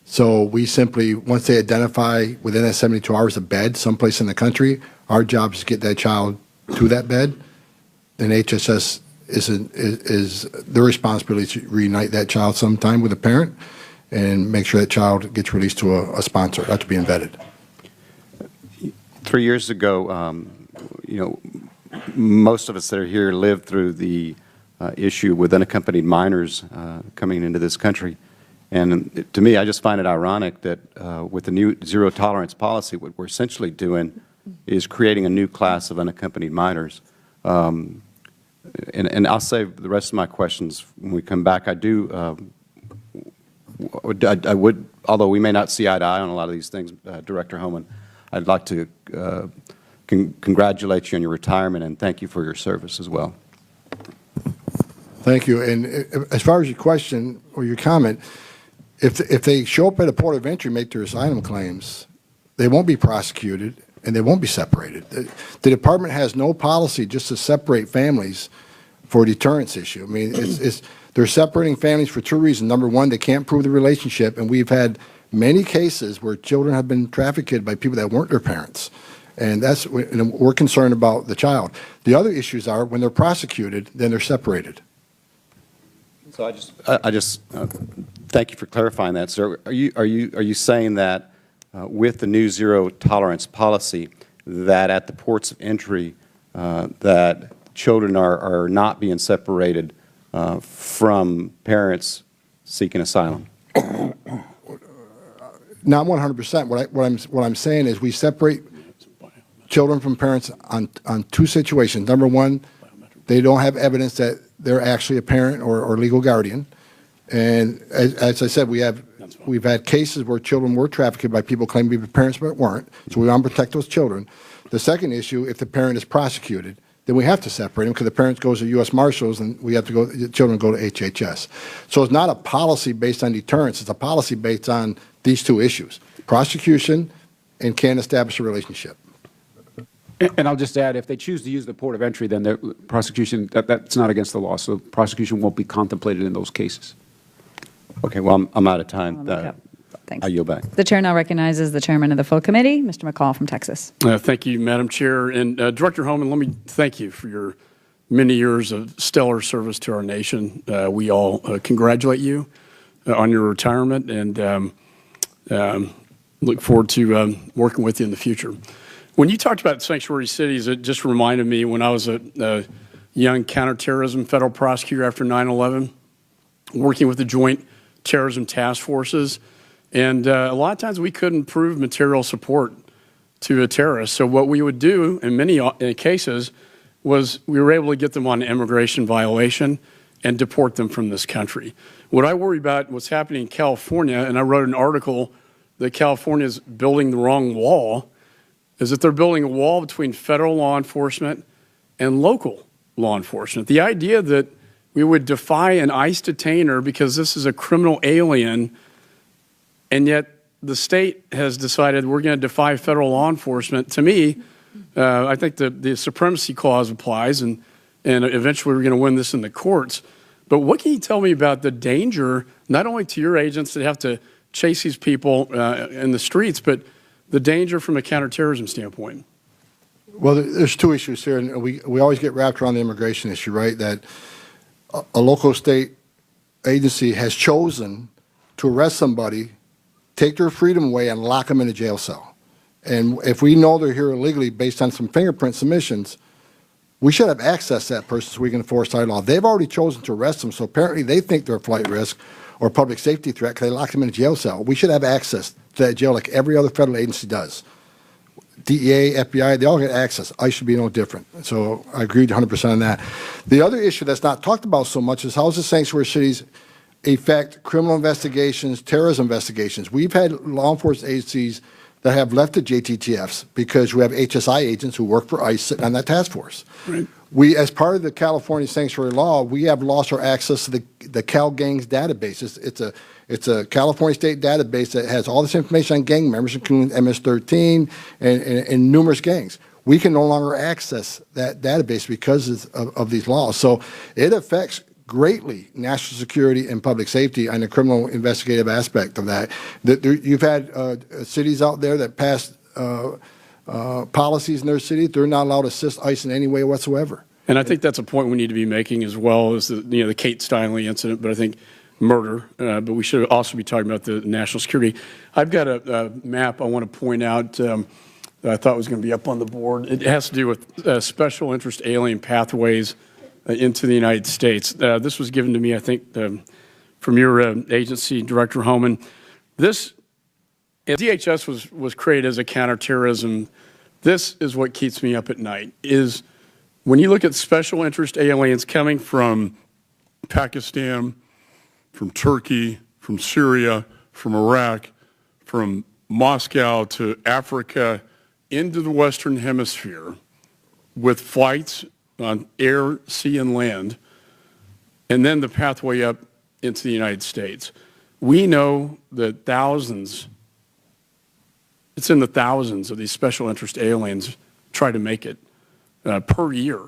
So we simply, once they identify within that 72 hours a bed someplace in the country, our job is to get that child to that bed. Then HHS is their responsibility to reunite that child sometime with a parent and make sure that child gets released to a sponsor, not to be embedded. 3 years ago, most of us that are here lived through the issue with unaccompanied minors coming into this country. And to me, I just find it ironic that with the new zero tolerance policy, what we're essentially doing is creating a new class of unaccompanied minors. And I'll save the rest of my questions when we come back. I would, although we may not see eye to eye on a lot of these things, Director Homan, I'd like to congratulate you on your retirement and thank you for your service as well. Thank you. And as far as your question or your comment, if they show up at a port of entry and make their asylum claims, they won't be prosecuted and they won't be separated. The department has no policy just to separate families for a deterrence issue. I mean, they're separating families for two reasons. Number one, they can't prove the relationship, and we've had many cases where children have been trafficked by people that weren't their parents. And we're concerned about the child. The other issues are when they're prosecuted, then they're separated. So I just thank you for clarifying that, sir. Are you saying that with the new zero tolerance policy, that at the ports of entry, that children are not being separated from parents seeking asylum? Not 100%. What I'm saying is we separate children from parents on two situations. Number one, they don't have evidence that they're actually a parent or legal guardian. And as I said, we've had cases where children were trafficked by people claiming to be parents but weren't. So we want to protect those children. The second issue, if the parent is prosecuted, then we have to separate them because the parent goes to U.S. Marshals and we have to go. The children go to HHS. So it's not a policy based on deterrence. It's a policy based on these two issues: prosecution and can establish a relationship. And I'll just add, if they choose to use the port of entry, then the prosecution, that's not against the law, so prosecution won't be contemplated in those cases. Okay, well, I'm out of time. Thanks. I yield back. The chair now recognizes the chairman of the full committee, Mr. McCall from Texas. Thank you, Madam Chair. And Director Homan, let me thank you for your many years of stellar service to our nation. We all congratulate you on your retirement and look forward to working with you in the future. When you talked about sanctuary cities, it just reminded me when I was a young counterterrorism federal prosecutor after 9/11, working with the Joint Terrorism Task Forces. And a lot of times we couldn't prove material support to a terrorist. So what we would do in many cases was we were able to get them on an immigration violation and deport them from this country. What I worry about what's happening in California, and I wrote an article that California is building the wrong wall, is that they're building a wall between federal law enforcement and local law enforcement. The idea that we would defy an ICE detainer because this is a criminal alien, and yet the state has decided we're going to defy federal law enforcement. To me, I think the supremacy clause applies, and eventually we're going to win this in the courts. But what can you tell me about the danger, not only to your agents that have to chase these people in the streets, but the danger from a counterterrorism standpoint? Well, there's two issues here, and we always get wrapped around the immigration issue, right? That a local state agency has chosen to arrest somebody, take their freedom away, and lock them in a jail cell. And if we know they're here illegally based on some fingerprint submissions, we should have access to that person so we can enforce our law. They've already chosen to arrest them, so apparently they think they're a flight risk or public safety threat because they locked them in a jail cell. We should have access to that jail like every other federal agency does. DEA, FBI, they all get access. ICE should be no different. So I agree 100% on that. The other issue that's not talked about so much is how does the sanctuary cities affect criminal investigations, terrorism investigations? We've had law enforcement agencies that have left the JTTFs because we have HSI agents who work for ICE sitting on that task force. Right. We, as part of the California sanctuary law, we have lost our access to the Cal Gangs database. It's a California state database that has all this information on gang members, including MS-13 and numerous gangs. We can no longer access that database because of these laws. So it affects greatly national security and public safety and the criminal investigative aspect of that. You've had cities out there that passed policies in their city. They're not allowed to assist ICE in any way whatsoever. And I think that's a point we need to be making as well as the Kate Steinle incident, but I think murder, but we should also be talking about the national security. I've got a map I want to point out that I thought was going to be up on the board. It has to do with special interest alien pathways into the United States. This was given to me, I think, from your agency, Director Homan. This, DHS was created as a counterterrorism. This is what keeps me up at night, is when you look at special interest aliens coming from Pakistan, from Turkey, from Syria, from Iraq, from Moscow to Africa, into the Western Hemisphere with flights on air, sea, and land, and then the pathway up into the United States. We know that thousands, it's in the thousands of these special interest aliens try to make it per year.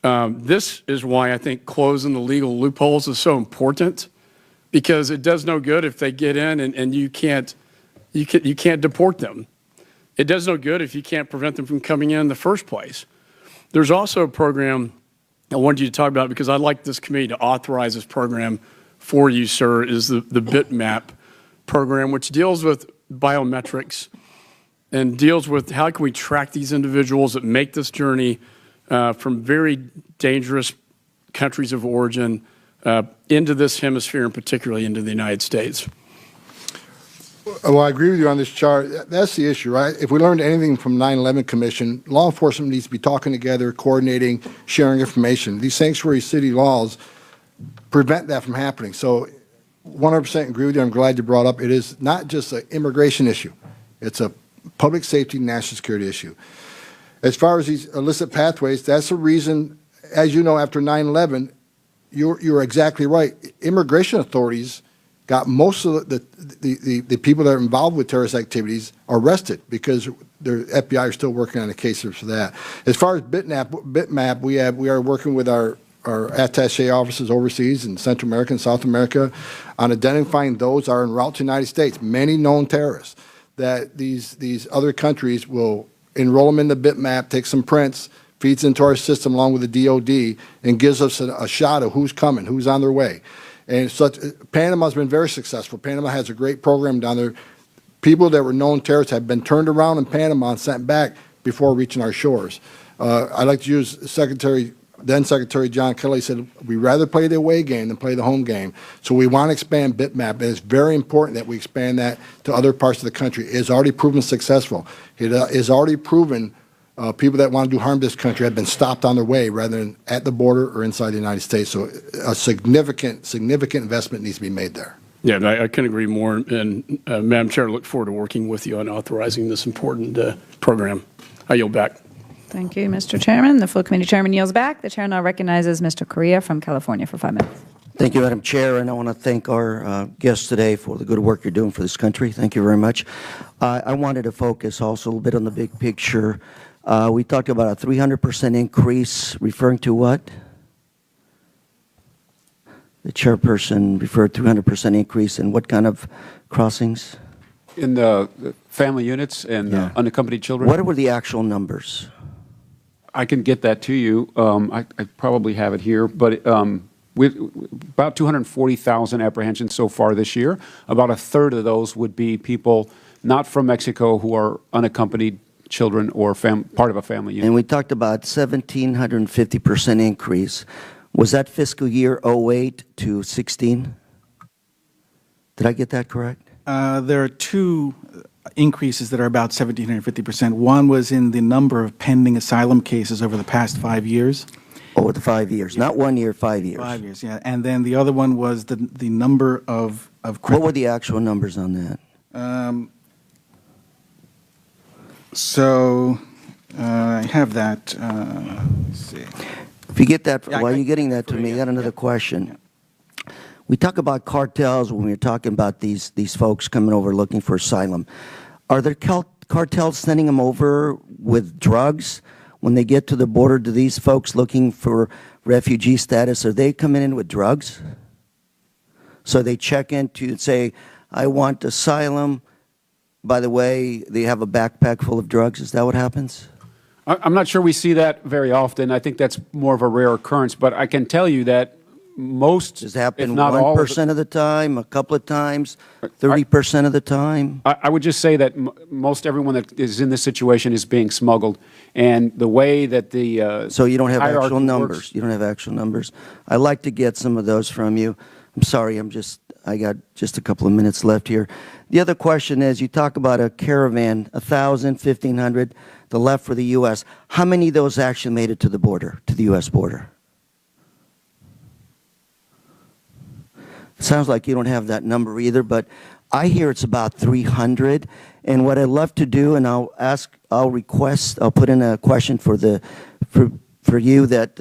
This is why I think closing the legal loopholes is so important, because it does no good if they get in and you can't deport them. It does no good if you can't prevent them from coming in the first place. There's also a program I wanted you to talk about, because I'd like this committee to authorize this program for you, sir, is the bitmap program, which deals with biometrics and deals with how can we track these individuals that make this journey from very dangerous countries of origin into this hemisphere, and particularly into the United States. Well, I agree with you on this chart. That's the issue, right? If we learned anything from 9/11 Commission, law enforcement needs to be talking together, coordinating, sharing information. These sanctuary city laws prevent that from happening. So 100% agree with you. I'm glad you brought up. It is not just an immigration issue. It's a public safety, national security issue. As far as these illicit pathways, that's the reason, as you know, after 9/11, you're exactly right. Immigration authorities got most of the people that are involved with terrorist activities arrested because the FBI are still working on the cases for that. As far as bitmap, we are working with our attaché offices overseas in Central America and South America on identifying those that are en route to the United States, many known terrorists, that these other countries will enroll them in the bitmap, take some prints, feeds into our system along with the DOD, and gives us a shot of who's coming, who's on their way. And Panama's been very successful. Panama has a great program down there. People that were known terrorists have been turned around in Panama and sent back before reaching our shores. I like to use then Secretary John Kelly said, we'd rather play the away game than play the home game. So we want to expand bitmap, and it's very important that we expand that to other parts of the country. It has already proven successful. It is already proven people that want to do harm to this country have been stopped on their way rather than at the border or inside the United States. So a significant investment needs to be made there. Yeah, I couldn't agree more. And Madam Chair, I look forward to working with you on authorizing this important program. I yield back. Thank you, Mr. Chairman. The full committee chairman yields back. The chair now recognizes Mr. Correa from California for 5 minutes. Thank you, Madam Chair, and I want to thank our guests today for the good work you're doing for this country. Thank you very much. I wanted to focus also a little bit on the big picture. We talked about a 300% increase, referring to what? The chairperson referred to 300% increase in what kind of crossings? In the family units and unaccompanied children. What were the actual numbers? I can get that to you. I probably have it here, but with about 240,000 apprehensions so far this year. About a third of those would be people not from Mexico who are unaccompanied children or part of a family unit. And we talked about 1,750% increase. Was that fiscal year 08 to 16? Did I get that correct? There are two increases that are about 1,750%. One was in the number of pending asylum cases over the past 5 years. Over the 5 years, not 1 year, 5 years. 5 years, yeah. And then the other one was the number of What were the actual numbers on that? I have that. Let's see. If you get that, Yeah, while you're getting that to me, I got another question. We talk about cartels when we're talking about these folks coming over looking for asylum. Are there cartels sending them over with drugs when they get to the border? Do these folks looking for refugee status, are they coming in with drugs? So they check into and say, I want asylum. By the way, they have a backpack full of drugs. Is that what happens? I'm not sure we see that very often. I think that's more of a rare occurrence. But I can tell you that most, Does it happen if not all, 1% of the time, a couple of times, 30% of the time? I would just say that most everyone that is in this situation is being smuggled, and the way that the So you don't have hierarchy actual numbers. works- You don't have actual numbers. I'd like to get some of those from you. I'm sorry, I got just a couple of minutes left here. The other question is, you talk about a caravan, 1,000, 1,500, the left for the U.S. How many of those actually made it to the border, to the U.S. border? Sounds like you don't have that number either, but I hear it's about 300. And what I'd love to do, and I'll put in a question for you that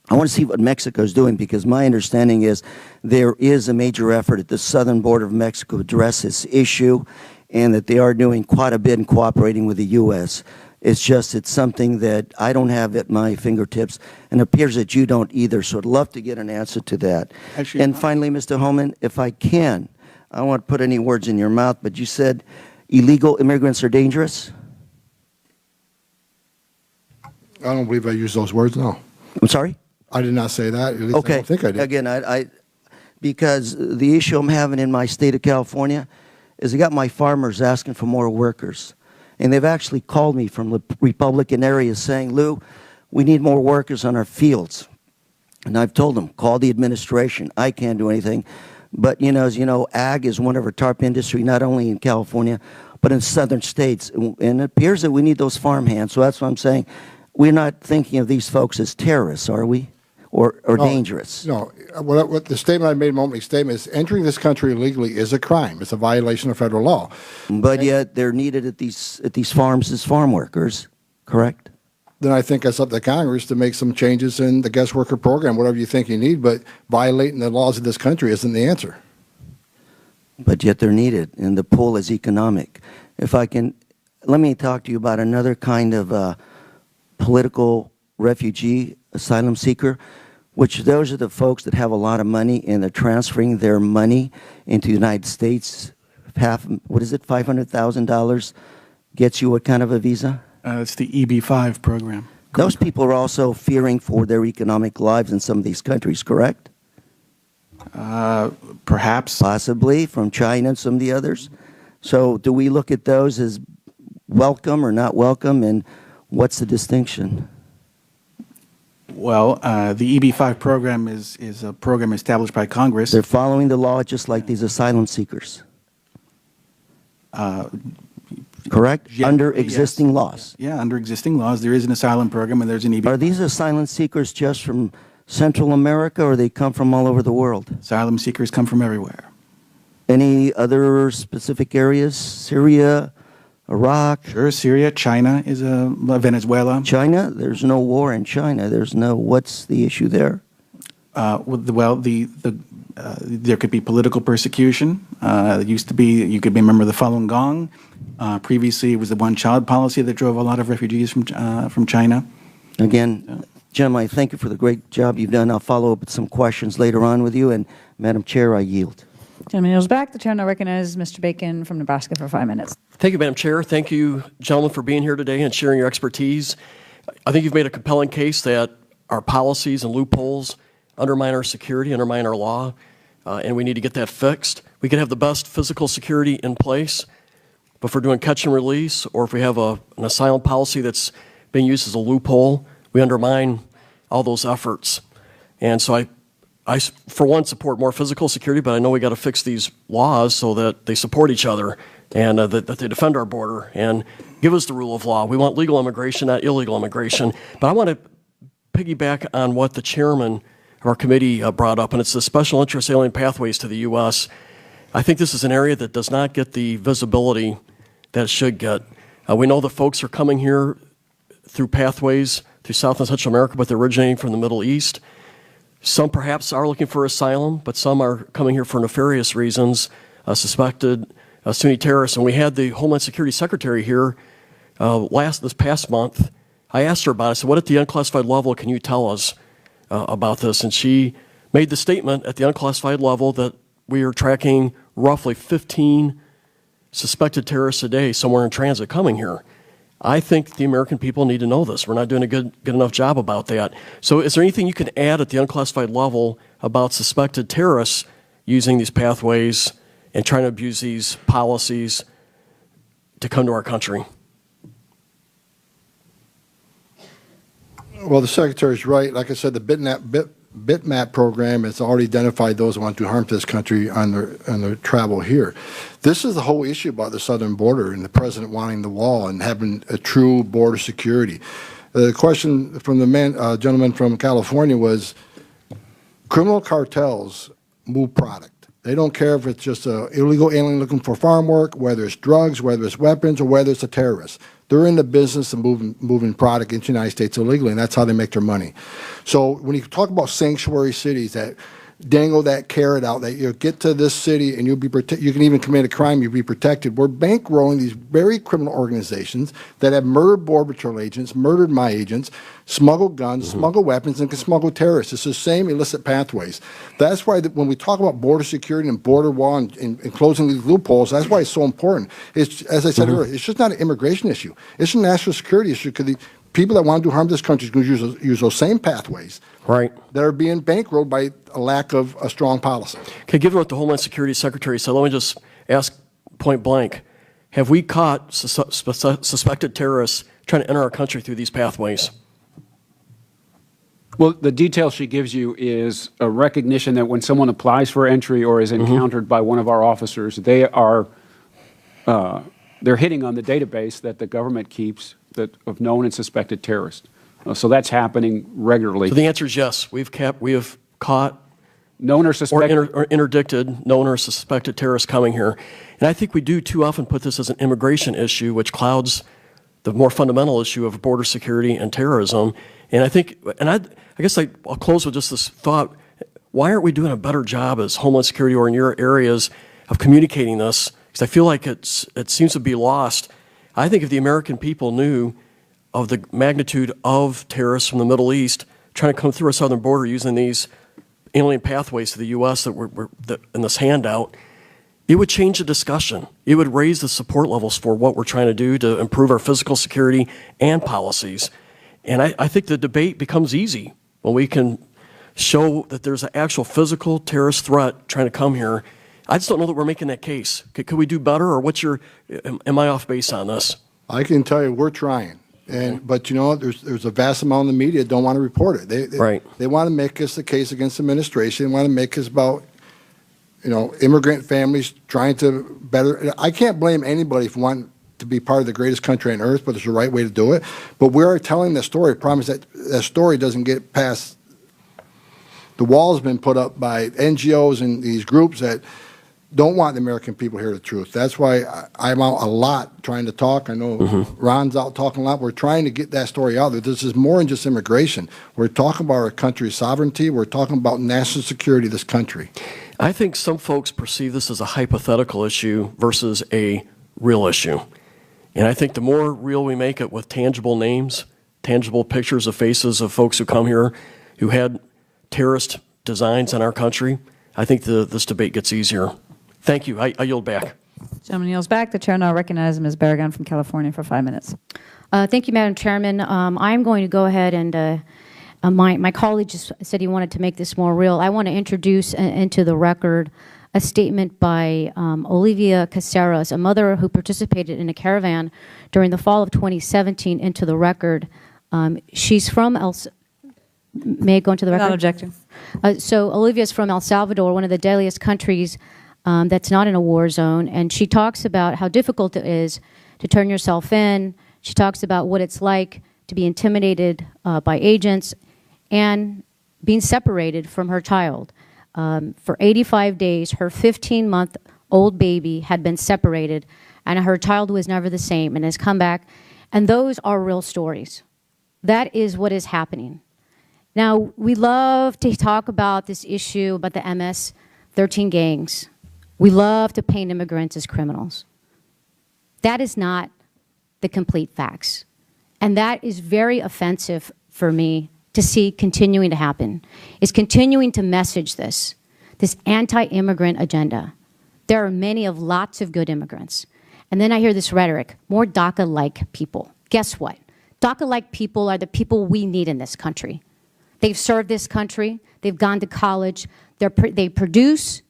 I want to see what Mexico is doing, because my understanding is there is a major effort at the southern border of Mexico to address this issue, and that they are doing quite a bit in cooperating with the U.S. It's something that I don't have at my fingertips, and it appears that you don't either, so I'd love to get an answer to that. Actually, and finally, Mr. Holman, if I can, I don't want to put any words in your mouth, but you said illegal immigrants are dangerous? I don't believe I used those words, no. I'm sorry? I did not say that. At least I Okay. don't think I did. Again, because the issue I'm having in my state of California is I got my farmers asking for more workers. And they've actually called me from the Republican areas saying, Lou, we need more workers on our fields. And I've told them, call the administration. I can't do anything. But, as you know, ag is one of our top industry, not only in California, but in southern states. And it appears that we need those farm hands. So that's what I'm saying. We're not thinking of these folks as terrorists, are we? Or No, dangerous? No. What the statement I made, momentary statement, is entering this country illegally is a crime. It's a violation of federal law. But yet they're needed at these farms as farm workers, correct? Then I think it's up to Congress to make some changes in the guest worker program, whatever you think you need, but violating the laws of this country isn't the answer. But yet they're needed, and the pull is economic. If I can, let me talk to you about another kind of political refugee, asylum seeker, which those are the folks that have a lot of money and they're transferring their money into the United States. $500,000 gets you what kind of a visa? It's the EB-5 program. Those people are also fearing for their economic lives in some of these countries, correct? Perhaps. Possibly from China and some of the others. So do we look at those as welcome or not welcome, and what's the distinction? Well, the EB-5 program is a program established by Congress. They're following the law just like these asylum seekers. Correct? Under existing yes. laws. Yeah, under existing laws, there is an asylum program and there's an EB. Are these asylum seekers just from Central America, or they come from all over the world? Asylum seekers come from everywhere. Any other specific areas? Syria, Iraq? Sure, Syria, China is Venezuela. China? There's no war in China. What's the issue there? There could be political persecution. It used to be, you could be a member of the Falun Gong. Previously, it was the one-child policy that drove a lot of refugees from China. Again, Jim, I thank you for the great job you've done. I'll follow up with some questions later on with you. And, Madam Chair, I yield. Gentleman yields back. The chair now recognizes Mr. Bacon from Nebraska for 5 minutes. Thank you, Madam Chair. Thank you, gentlemen, for being here today and sharing your expertise. I think you've made a compelling case that our policies and loopholes undermine our security, undermine our law, and we need to get that fixed. We can have the best physical security in place, but if we're doing catch and release, or if we have an asylum policy that's being used as a loophole, we undermine all those efforts. And so I, for one, support more physical security, but I know we got to fix these laws so that they support each other and that they defend our border and give us the rule of law. We want legal immigration, not illegal immigration. But I want to piggyback on what the chairman of our committee brought up, and it's the special interest alien pathways to the U.S. I think this is an area that does not get the visibility that it should get. We know the folks are coming here through pathways through South and Central America, but they're originating from the Middle East. Some perhaps are looking for asylum, but some are coming here for nefarious reasons, suspected Sunni terrorists. And we had the Homeland Security Secretary here this past month. I asked her about it. I said, what at the unclassified level can you tell us about this? And she made the statement at the unclassified level that we are tracking roughly 15 suspected terrorists a day somewhere in transit coming here. I think the American people need to know this. We're not doing a good enough job about that. So is there anything you can add at the unclassified level about suspected terrorists using these pathways and trying to abuse these policies to come to our country? Well, the Secretary's right. Like I said, the bitmap program has already identified those who want to do harm to this country on their travel here. This is the whole issue about the southern border and the president wanting the wall and having a true border security. The question from the gentleman from California was, criminal cartels move product. They don't care if it's just an illegal alien looking for farm work, whether it's drugs, whether it's weapons, or whether it's a terrorist. They're in the business of moving product into the United States illegally, and that's how they make their money. So when you talk about sanctuary cities that dangle that carrot out, that you get to this city and you'll be you can even commit a crime, you'll be protected. We're bankrolling these very criminal organizations that have murdered Border Patrol agents, murdered my agents, smuggled guns, smuggled weapons, and can smuggle terrorists. It's the same illicit pathways. That's why when we talk about border security and border wall and closing these loopholes, that's why it's so important. It's, as I said earlier, it's just not an immigration issue. It's a national security issue because the people that want to do harm to this country are going to use those same pathways that are being bankrolled by a lack of a strong policy. Okay, given what the Homeland Security Secretary said, let me just ask point blank, have we caught suspected terrorists trying to enter our country through these pathways? Well, the detail she gives you is a recognition that when someone applies for entry or is encountered by one of our officers, they are they're hitting on the database that the government keeps of known and suspected terrorists. So that's happening regularly. So the answer is yes. We have caught known or suspected or interdicted known or suspected terrorists coming here. And I think we do too often put this as an immigration issue, which clouds the more fundamental issue of border security and terrorism. And I think, and I guess I'll close with just this thought, why aren't we doing a better job as Homeland Security or in your areas of communicating this? Because I feel like it seems to be lost. I think if the American people knew of the magnitude of terrorists from the Middle East trying to come through our southern border using these alien pathways to the U.S. that in this handout, it would change the discussion. It would raise the support levels for what we're trying to do to improve our physical security and policies. And I think the debate becomes easy when we can show that there's an actual physical terrorist threat trying to come here. I just don't know that we're making that case. Could we do better, or am I off base on this? I can tell you we're trying. But you know, there's a vast amount of the media that don't want to report it. They want to make us a case against the administration. They want to make us about, you know, immigrant families trying to better. I can't blame anybody for wanting to be part of the greatest country on earth, but it's the right way to do it. But we are telling the story. The problem is that that story doesn't get past. The wall has been put up by NGOs and these groups that don't want the American people to hear the truth. That's why I'm out a lot trying to talk. I know Ron's out talking a lot. We're trying to get that story out there. This is more than just immigration. We're talking about our country's sovereignty. We're talking about national security of this country. I think some folks perceive this as a hypothetical issue versus a real issue. And I think the more real we make it with tangible names, tangible pictures of faces of folks who come here who had terrorist designs on our country, I think this debate gets easier. Thank you. I yield back. Gentleman yields back. The chair now recognizes Ms. Barragan from California for 5 minutes. Thank you, Madam Chairman. I'm going to go ahead and my colleague just said he wanted to make this more real. I want to introduce into the record a statement by Olivia Caceres, a mother who participated in a caravan during the fall of 2017, into the record. She's from May I go into the record? Not objecting. So Olivia is from El Salvador, one of the deadliest countries that's not in a war zone. And she talks about how difficult it is to turn yourself in. She talks about what it's like to be intimidated by agents and being separated from her child. For 85 days, her 15-month-old baby had been separated, and her child was never the same and has come back. And those are real stories. That is what is happening. Now, we love to talk about this issue about the MS-13 gangs. We love to paint immigrants as criminals. That is not the complete facts. And that is very offensive for me to see continuing to happen, is continuing to message this anti-immigrant agenda. There are many of lots of good immigrants. And then I hear this rhetoric, more DACA-like people. Guess what? DACA-like people are the people we need in this country. They've served this country, they've gone to college, they produce,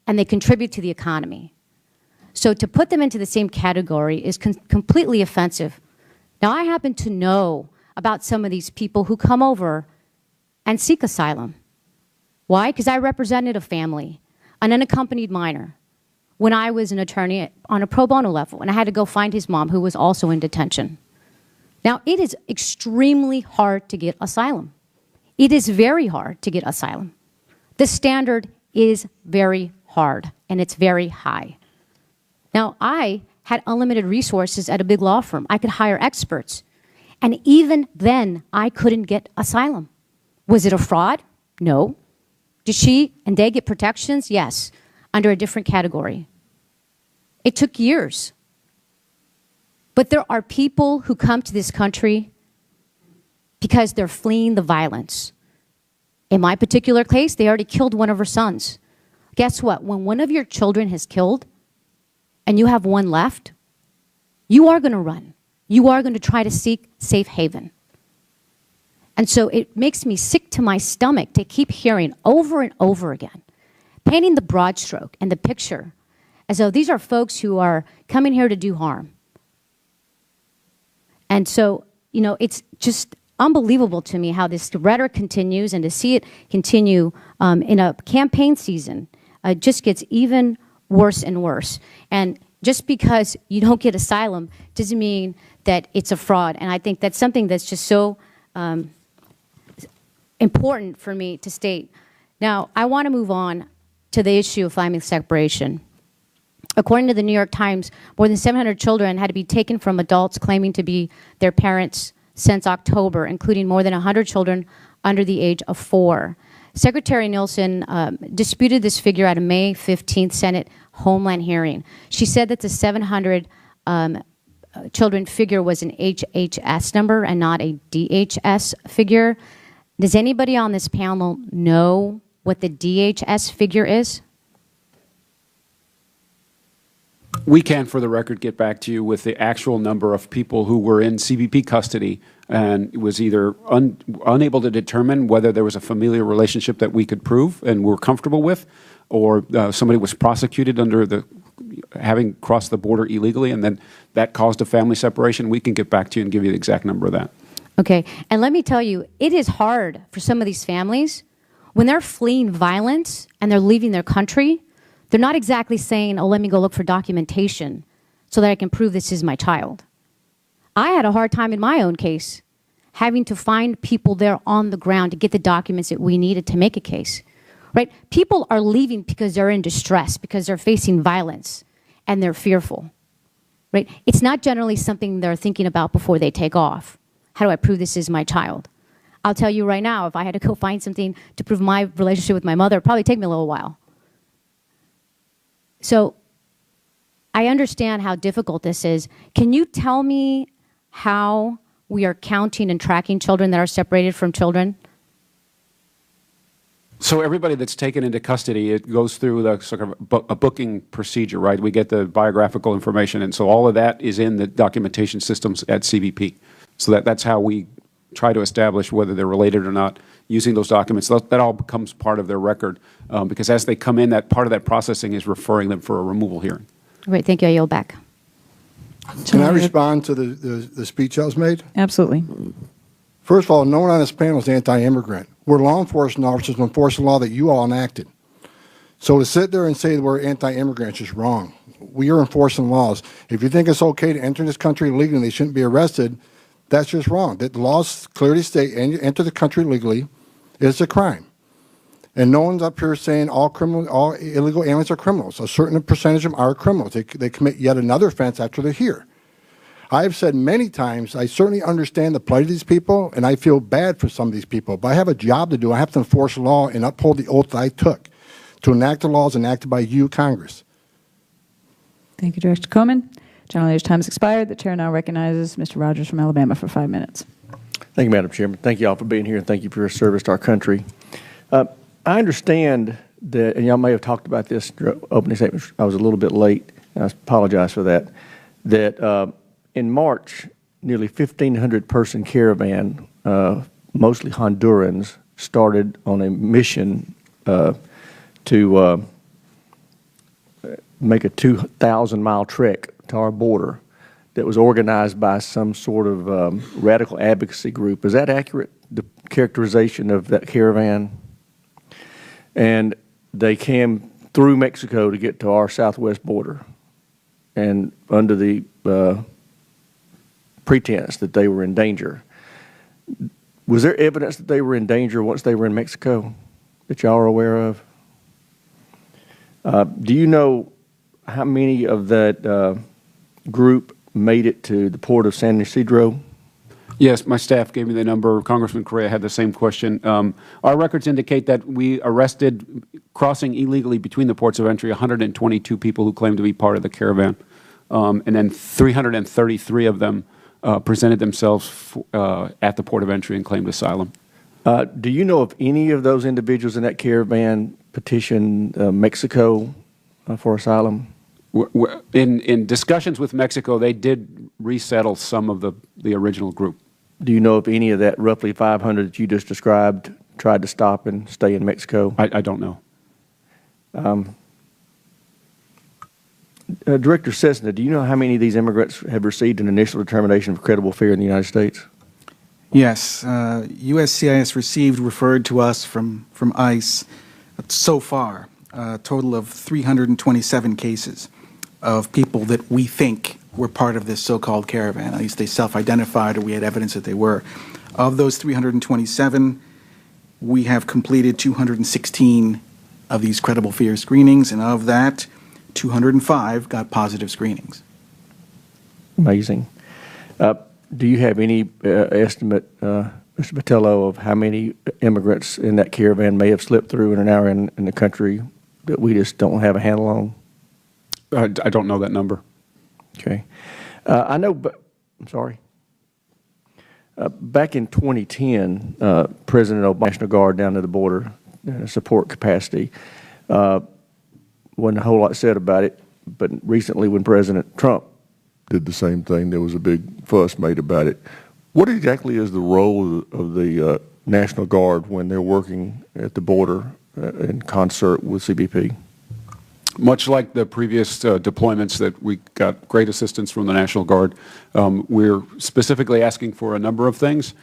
and they contribute to the economy. So to put them into the same category is completely offensive. Now, I happen to know about some of these people who come over and seek asylum. Why? Because I represented a family, an unaccompanied minor, when I was an attorney on a pro bono level, and I had to go find his mom, who was also in detention. Now, it is extremely hard to get asylum. It is very hard to get asylum. The standard is very hard, and it's very high. Now, I had unlimited resources at a big law firm. I could hire experts. And even then, I couldn't get asylum. Was it a fraud? No. Did she and they get protections? Yes, under a different category. It took years. But there are people who come to this country because they're fleeing the violence. In my particular case, they already killed one of her sons. Guess what? When one of your children is killed and you have one left, you are going to run. You are going to try to seek safe haven. And so it makes me sick to my stomach to keep hearing over and over again, painting the broad stroke and the picture as though these are folks who are coming here to do harm. And so, you know, it's just unbelievable to me how this rhetoric continues, and to see it continue in a campaign season just gets even worse and worse. And just because you don't get asylum doesn't mean that it's a fraud. And I think that's something that's just so important for me to state. Now, I want to move on to the issue of family separation. According to the New York Times, more than 700 children had to be taken from adults claiming to be their parents since October, including more than 100 children under the age of 4. Secretary Nielsen disputed this figure at a May 15th Senate Homeland hearing. She said that the 700 children figure was an HHS number and not a DHS figure. Does anybody on this panel know what the DHS figure is? We can, for the record, get back to you with the actual number of people who were in CBP custody and was either unable to determine whether there was a familial relationship that we could prove and were comfortable with, or somebody was prosecuted under the having crossed the border illegally, and then that caused a family separation. We can get back to you and give you the exact number of that. Okay, and let me tell you, it is hard for some of these families when they're fleeing violence and they're leaving their country. They're not exactly saying, oh, let me go look for documentation so that I can prove this is my child. I had a hard time in my own case having to find people there on the ground to get the documents that we needed to make a case. Right? People are leaving because they're in distress, because they're facing violence, and they're fearful. Right? It's not generally something they're thinking about before they take off. How do I prove this is my child? I'll tell you right now, if I had to go find something to prove my relationship with my mother, it'd probably take me a little while. So I understand how difficult this is. Can you tell me how we are counting and tracking children that are separated from children? So everybody that's taken into custody, it goes through the sort of a booking procedure, right? We get the biographical information, and so all of that is in the documentation systems at CBP. So that's how we try to establish whether they're related or not, using those documents. That all becomes part of their record, because as they come in, that part of that processing is referring them for a removal hearing. Great, thank you. I yield back. Can I respond to the speech that was made? Absolutely. First of all, no one on this panel is anti-immigrant. We're law enforcement officers who enforce the law that you all enacted. So to sit there and say that we're anti-immigrant is just wrong. We are enforcing laws. If you think it's okay to enter this country legally and they shouldn't be arrested, that's just wrong. The laws clearly state enter the country legally is a crime. And no one's up here saying all illegal aliens are criminals. A certain percentage of them are criminals. They commit yet another offense after they're here. I've said many times, I certainly understand the plight of these people, and I feel bad for some of these people. But I have a job to do. I have to enforce the law and uphold the oath that I took to enact the laws enacted by you, Congress. Thank you, Director Coleman. General Leader's time has expired. The chair now recognizes Mr. Rogers from Alabama for 5 minutes. Thank you, Madam Chairman. Thank you all for being here, and thank you for your service to our country. I understand that, and y'all may have talked about this in your opening statement. I was a little bit late, and I apologize for that, that in March, nearly 1,500-person caravan, mostly Hondurans, started on a mission to make a 2,000-mile trek to our border that was organized by some sort of radical advocacy group. Is that accurate, the characterization of that caravan? And they came through Mexico to get to our southwest border, and under the pretense that they were in danger. Was there evidence that they were in danger once they were in Mexico that y'all are aware of? Do you know how many of that group made it to the port of San Ysidro? Yes, my staff gave me the number. Congressman Correa had the same question. Our records indicate that we arrested, crossing illegally between the ports of entry, 122 people who claimed to be part of the caravan. And then 333 of them presented themselves at the port of entry and claimed asylum. Do you know if any of those individuals in that caravan petitioned Mexico for asylum? In discussions with Mexico, they did resettle some of the original group. Do you know if any of that roughly 500 that you just described tried to stop and stay in Mexico? I don't know. Director Cessna, do you know how many of these immigrants have received an initial determination of credible fear in the United States? Yes. USCIS received, referred to us from ICE, so far, a total of 327 cases of people that we think were part of this so-called caravan. At least they self-identified, or we had evidence that they were. Of those 327, we have completed 216 of these credible fear screenings, and of that, 205 got positive screenings. Amazing. Do you have any estimate, Mr. Botello, of how many immigrants in that caravan may have slipped through and are now in the country that we just don't have a handle on? I don't know that number. Okay. I know, but I'm sorry. Back in 2010, President Obama, National Guard down to the border in a support capacity. Wasn't a whole lot said about it, but recently when President Trump did the same thing, there was a big fuss made about it. What exactly is the role of the National Guard when they're working at the border in concert with CBP? Much like the previous deployments that we got great assistance from the National Guard, we're specifically asking for a number of things.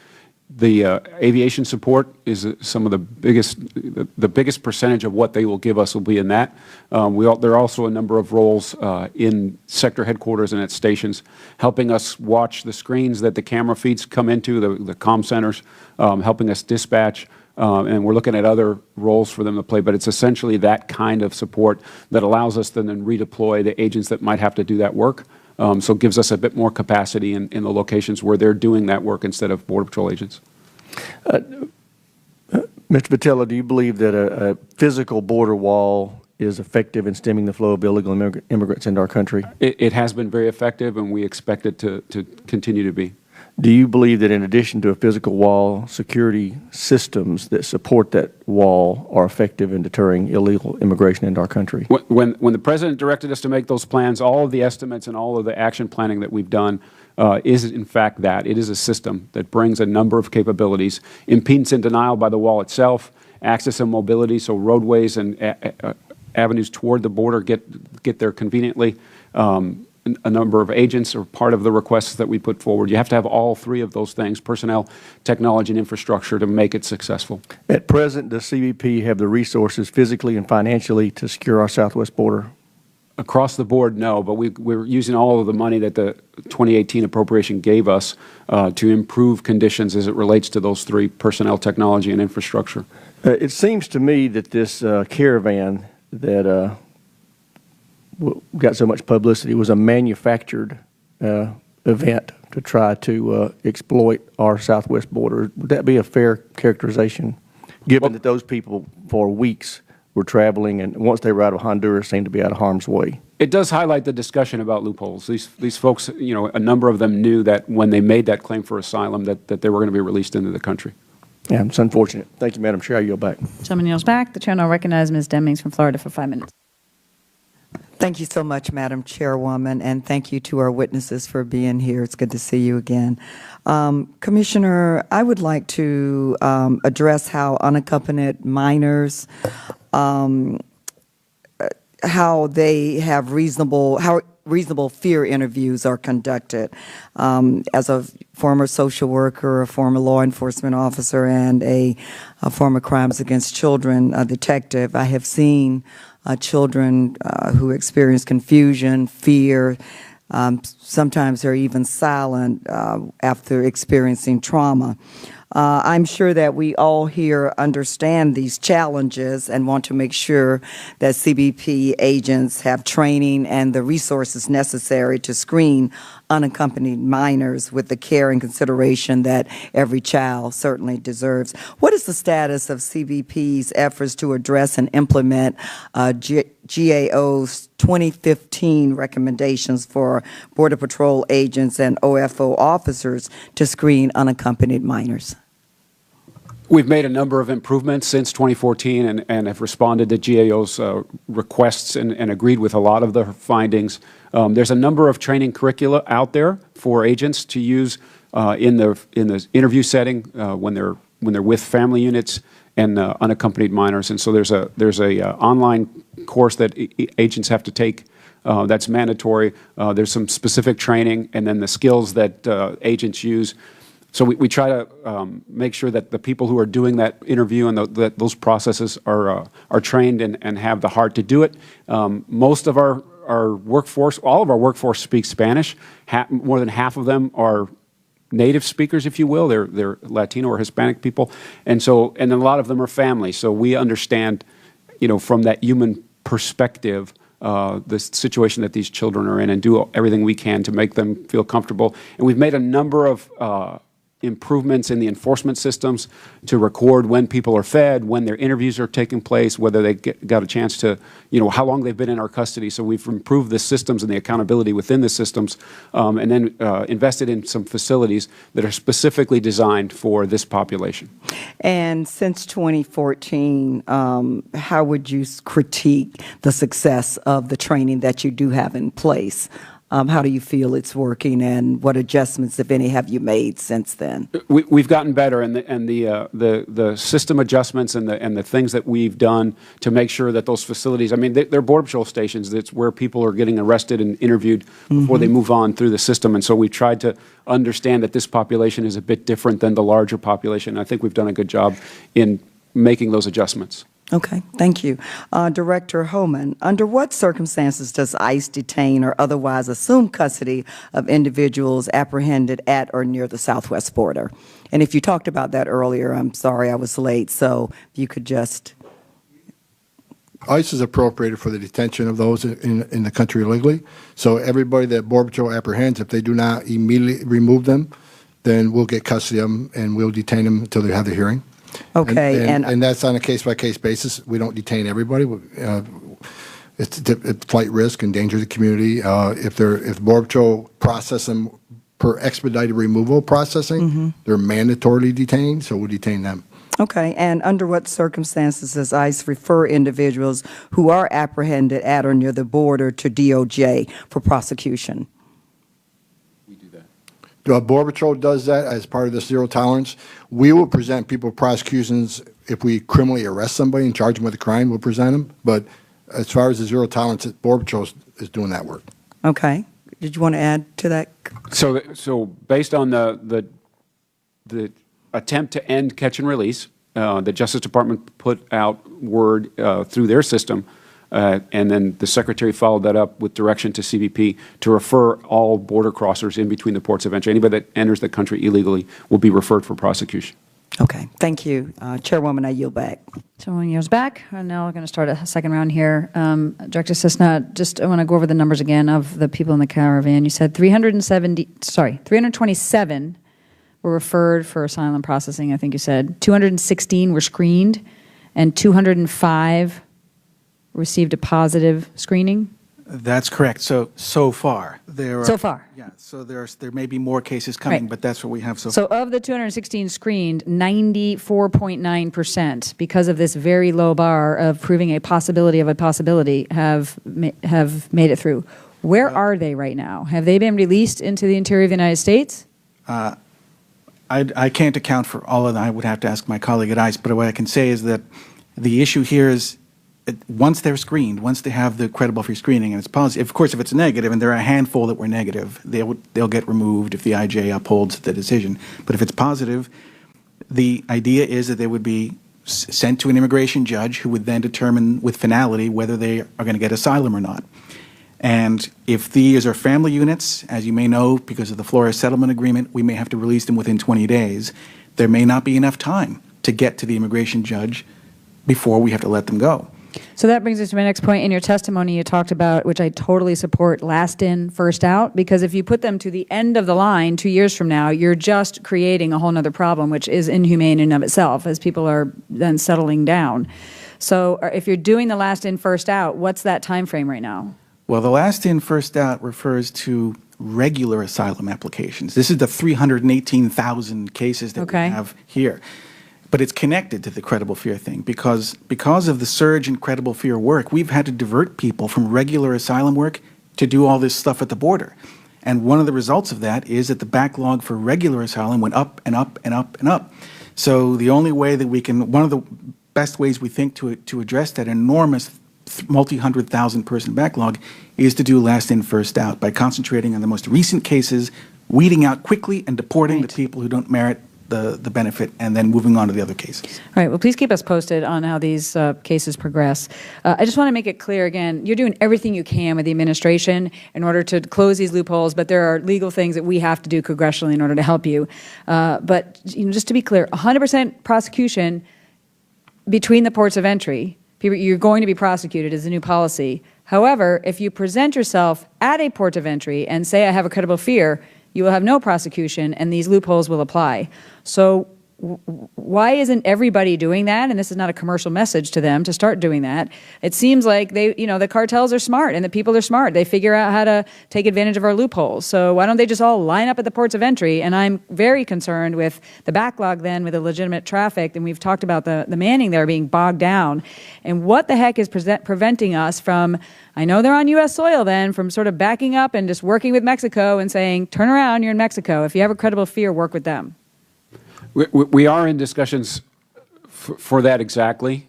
The aviation support is some of the biggest percentage of what they will give us will be in that. There are also a number of roles in sector headquarters and at stations, helping us watch the screens that the camera feeds come into, the comm centers, helping us dispatch, and we're looking at other roles for them to play. But it's essentially that kind of support that allows us to then redeploy the agents that might have to do that work. So it gives us a bit more capacity in the locations where they're doing that work instead of Border Patrol agents. Mr. Botello, do you believe that a physical border wall is effective in stemming the flow of illegal immigrants into our country? It has been very effective, and we expect it to continue to be. Do you believe that in addition to a physical wall, security systems that support that wall are effective in deterring illegal immigration into our country? When the President directed us to make those plans, all of the estimates and all of the action planning that we've done is in fact that. It is a system that brings a number of capabilities. Impedance and denial by the wall itself, access and mobility, so roadways and avenues toward the border get there conveniently. a number of agents are part of the requests that we put forward. You have to have all three of those things, personnel, technology, and infrastructure, to make it successful. At present, does CBP have the resources physically and financially to secure our southwest border? Across the board, no, but we're using all of the money that the 2018 appropriation gave us to improve conditions as it relates to those three: personnel, technology, and infrastructure. It seems to me that this caravan that got so much publicity was a manufactured event to try to exploit our southwest border. Would that be a fair characterization, given that those people for weeks were traveling, and once they were out of Honduras, seemed to be out of harm's way? It does highlight the discussion about loopholes. These folks, you know, a number of them knew that when they made that claim for asylum that they were going to be released into the country. Yeah, it's unfortunate. Thank you, Madam Chair. I yield back. Gentleman yields back. The chair now recognizes Ms. Demings from Florida for 5 minutes. Thank you so much, Madam Chairwoman, and thank you to our witnesses for being here. It's good to see you again. Commissioner, I would like to address how unaccompanied minors, how they have reasonable fear interviews are conducted. As a former social worker, a former law enforcement officer, and a former crimes against children detective, I have seen children who experience confusion, fear. Sometimes they're even silent after experiencing trauma. I'm sure that we all here understand these challenges and want to make sure that CBP agents have training and the resources necessary to screen unaccompanied minors with the care and consideration that every child certainly deserves. What is the status of CBP's efforts to address and implement GAO's 2015 recommendations for Border Patrol agents and OFO officers to screen unaccompanied minors? We've made a number of improvements since 2014 and have responded to GAO's requests and agreed with a lot of the findings. There's a number of training curricula out there for agents to use in the interview setting when they're with family units and unaccompanied minors. And so there's a online course that agents have to take that's mandatory. There's some specific training, and then the skills that agents use. So we try to make sure that the people who are doing that interview and that those processes are trained and have the heart to do it. Most of our workforce, all of our workforce speaks Spanish. More than half of them are native speakers, if you will. They're Latino or Hispanic people, and a lot of them are family. So we understand, you know, from that human perspective, the situation that these children are in, and do everything we can to make them feel comfortable. And we've made a number of improvements in the enforcement systems to record when people are fed, when their interviews are taking place, whether they got a chance to, you know, how long they've been in our custody. So we've improved the systems and the accountability within the systems, and then invested in some facilities that are specifically designed for this population. And since 2014, how would you critique the success of the training that you do have in place? How do you feel it's working, and what adjustments, if any, have you made since then? We've gotten better, and the system adjustments and the things that we've done to make sure that those facilities, I mean, they're Border Patrol stations. It's where people are getting arrested and interviewed before they move on through the system. And so we tried to understand that this population is a bit different than the larger population. I think we've done a good job in making those adjustments. Okay, thank you. Director Homan, under what circumstances does ICE detain or otherwise assume custody of individuals apprehended at or near the southwest border? And if you talked about that earlier, I'm sorry I was late, so if you could just... ICE is appropriated for the detention of those in the country illegally. So everybody that Border Patrol apprehends, if they do not immediately remove them, then we'll get custody of them and we'll detain them until they have the hearing. Okay, and that's on a case-by-case basis. We don't detain everybody. It's flight risk and danger to the community. If Border Patrol process them per expedited removal processing, they're mandatorily detained, so we'll detain them. Okay, and under what circumstances does ICE refer individuals who are apprehended at or near the border to DOJ for prosecution? Border Patrol does that as part of the zero tolerance. We will present people with prosecutions if we criminally arrest somebody and charge them with a crime. We'll present them. But as far as the zero tolerance, Border Patrol is doing that work. Okay. did you want to add to that? So based on the attempt to end catch and release, the Justice Department put out word through their system, and then the Secretary followed that up with direction to CBP to refer all border crossers in between the ports of entry. Anybody that enters the country illegally will be referred for prosecution. Okay, thank you. Chairwoman, I yield back. Chairwoman yields back. And now we're going to start a second round here. Director Cisna, just I want to go over the numbers again of the people in the caravan. You said 327 were referred for asylum processing, I think you said. 216 were screened, and 205 received a positive screening? That's correct. So far. So far? Yeah, so there may be more cases coming, Right. but that's what we have so So far. of the 216 screened, 94.9%, because of this very low bar of proving a possibility of a possibility, have made it through. Where are they right now? Have they been released into the interior of the United States? I can't account for all of that. I would have to ask my colleague at ICE, but what I can say is that the issue here is once they're screened, once they have the credible fear screening and it's positive, of course, if it's negative, and there are a handful that were negative, they'll get removed if the IJ upholds the decision. But if it's positive, the idea is that they would be sent to an immigration judge who would then determine with finality whether they are going to get asylum or not. And if these are family units, as you may know, because of the Flores settlement agreement, we may have to release them within 20 days. There may not be enough time to get to the immigration judge before we have to let them go. So that brings us to my next point. In your testimony, you talked about, which I totally support, last in, first out, because if you put them to the end of the line 2 years from now, you're just creating a whole other problem, which is inhumane in and of itself, as people are then settling down. So if you're doing the last in, first out, what's that time frame right now? Well, the last in, first out refers to regular asylum applications. This is the 318,000 cases that we have here. But it's connected to the credible fear thing because of the surge in credible fear work, we've had to divert people from regular asylum work to do all this stuff at the border. And one of the results of that is that the backlog for regular asylum went up and up and up and up. So the only way that we can, one of the best ways we think to address that enormous multi-100,000 person backlog is to do last in, first out by concentrating on the most recent cases, weeding out quickly and deporting the people who don't merit the benefit, and then moving on to the other cases. All right. Well, please keep us posted on how these cases progress. I just want to make it clear again, you're doing everything you can with the administration in order to close these loopholes, but there are legal things that we have to do congressionally in order to help you. But just to be clear, 100% prosecution between the ports of entry. You're going to be prosecuted as a new policy. However, if you present yourself at a port of entry and say, I have a credible fear, you will have no prosecution and these loopholes will apply. So why isn't everybody doing that? And this is not a commercial message to them to start doing that. It seems like the cartels are smart and the people are smart. They figure out how to take advantage of our loopholes. So why don't they just all line up at the ports of entry? And I'm very concerned with the backlog then with the legitimate traffic. And we've talked about the manning there being bogged down. And what the heck is preventing us from, I know they're on U.S. soil then, from sort of backing up and just working with Mexico and saying, turn around, you're in Mexico. If you have a credible fear, work with them. We are in discussions for that exactly.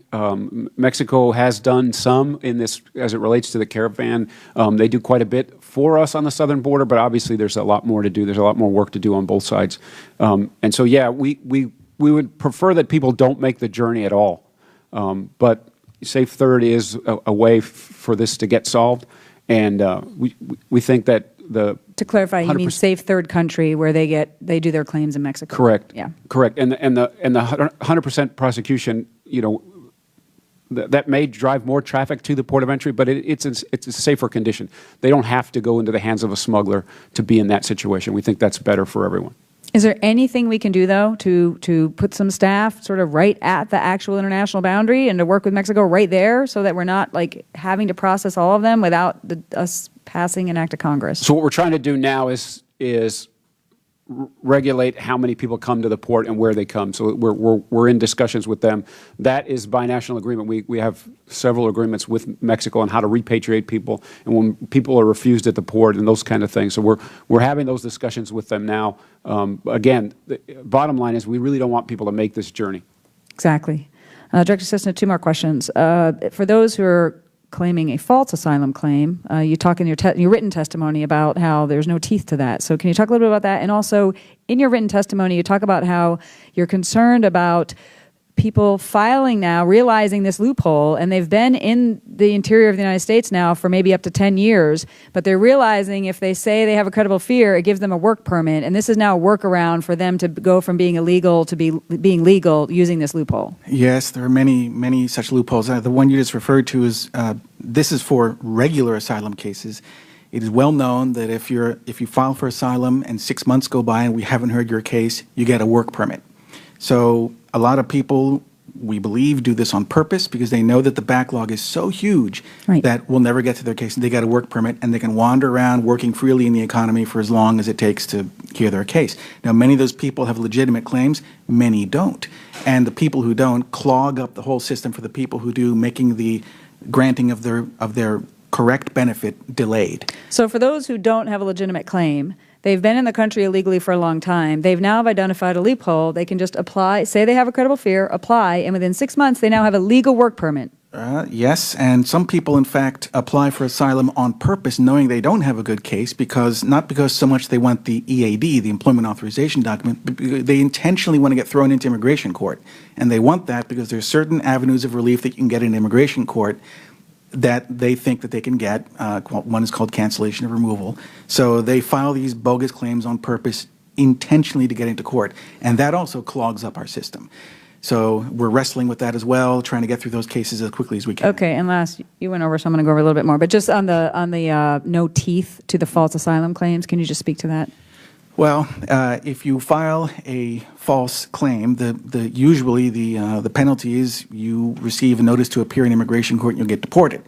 Mexico has done some in this as it relates to the caravan. They do quite a bit for us on the southern border, but obviously there's a lot more to do. There's a lot more work to do on both sides. And so, yeah, we would prefer that people don't make the journey at all. But Safe Third is a way for this to get solved. And we think that to clarify, you mean safe third country where they do their claims in Mexico? Correct. Yeah. Correct. And the 100% prosecution, that may drive more traffic to the port of entry, but it's a safer condition. They don't have to go into the hands of a smuggler to be in that situation. We think that's better for everyone. Is there anything we can do, though, to put some staff sort of right at the actual international boundary and to work with Mexico right there so that we're not, having to process all of them without us passing an act of Congress? So what we're trying to do now is regulate how many people come to the port and where they come. So we're in discussions with them. That is by national agreement. We have several agreements with Mexico on how to repatriate people and when people are refused at the port and those kind of things. So we're having those discussions with them now. Again, the bottom line is we really don't want people to make this journey. Exactly. Director Cisna, two more questions. For those who are claiming a false asylum claim. You talk in your written testimony about how there's no teeth to that. So can you talk a little bit about that? And also, in your written testimony, you talk about how you're concerned about people filing now, realizing this loophole, and they've been in the interior of the United States now for maybe up to 10 years, but they're realizing if they say they have a credible fear, it gives them a work permit, and this is now a workaround for them to go from being illegal to being legal using this loophole. Yes, there are many, many such loopholes. The one you just referred to is, this is for regular asylum cases. It is well known that if you file for asylum and 6 months go by and we haven't heard your case, you get a work permit. So a lot of people, we believe, do this on purpose because they know that the backlog is so huge that we'll never get to their case. They get a work permit and they can wander around working freely in the economy for as long as it takes to hear their case. Now, many of those people have legitimate claims, many don't. And the people who don't clog up the whole system for the people who do, making the granting of their correct benefit delayed. So for those who don't have a legitimate claim, they've been in the country illegally for a long time. They've now identified a loophole. They can just apply, say they have a credible fear, apply, and within 6 months they now have a legal work permit. Yes, and some people, in fact, apply for asylum on purpose, knowing they don't have a good case, not because so much they want the EAD, the Employment Authorization Document, but they intentionally want to get thrown into immigration court. And they want that because there's certain avenues of relief that you can get in immigration court that they think that they can get. One is called cancellation of removal. So they file these bogus claims on purpose intentionally to get into court, and that also clogs up our system. So we're wrestling with that as well, trying to get through those cases as quickly as we can. Okay, and last, you went over, so I'm going to go over a little bit more. But just on the no teeth to the false asylum claims, can you just speak to that? Well, if you file a false claim, usually the penalty is you receive a notice to appear in immigration court and you'll get deported.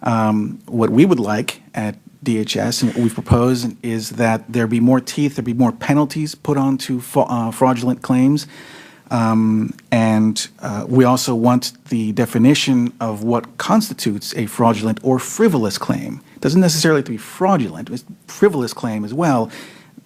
What we would like at DHS and what we've proposed is that there be more teeth, there be more penalties put onto fraudulent claims. We also want the definition of what constitutes a fraudulent or frivolous claim. It doesn't necessarily have to be fraudulent, it's frivolous claim as well.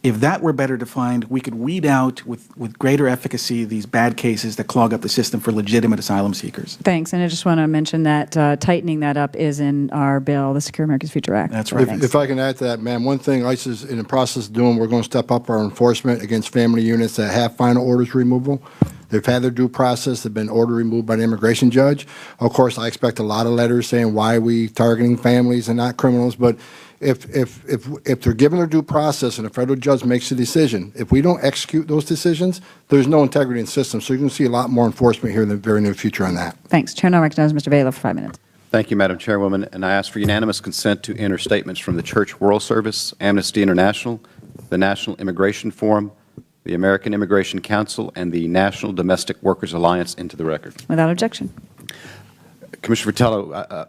If that were better defined, we could weed out with greater efficacy these bad cases that clog up the system for legitimate asylum seekers. Thanks, and I just want to mention that tightening that up is in our bill, the Secure America's Future Act. That's right. If I can add to that, ma'am, one thing ICE is in the process of doing, we're going to step up our enforcement against family units that have final orders removal. They've had their due process. They've been order removed by the immigration judge. Of course, I expect a lot of letters saying why are we targeting families and not criminals, but if they're given their due process and a federal judge makes a decision, if we don't execute those decisions, there's no integrity in the system. So you're going to see a lot more enforcement here in the very near future on that. Thanks. Chair now recognizes Mr. Vela for 5 minutes. Thank you, Madam Chairwoman. And I ask for unanimous consent to enter statements from the Church World Service, Amnesty International, the National Immigration Forum, the American Immigration Council, and the National Domestic Workers Alliance into the record. Without objection. Commissioner Fratello,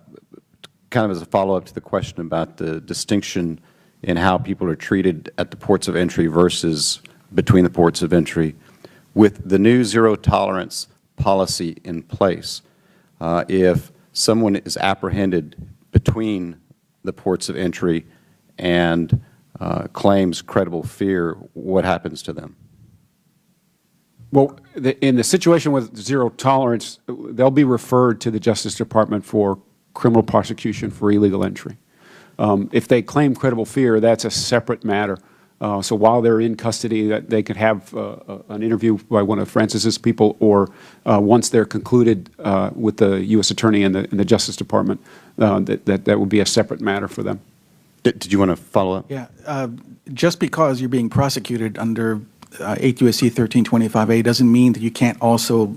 kind of as a follow-up to the question about the distinction in how people are treated at the ports of entry versus between the ports of entry, with the new zero-tolerance policy in place, if someone is apprehended between the ports of entry and claims credible fear, what happens to them? Well, in the situation with zero tolerance, they'll be referred to the Justice Department for criminal prosecution for illegal entry. If they claim credible fear, that's a separate matter. So while they're in custody, they could have an interview by one of Francis's people, or once they're concluded with the U.S. Attorney and the Justice Department, that would be a separate matter for them. Did you want to follow up? Yeah. Just because you're being prosecuted under 8 U.S.C. 1325A doesn't mean that you can't also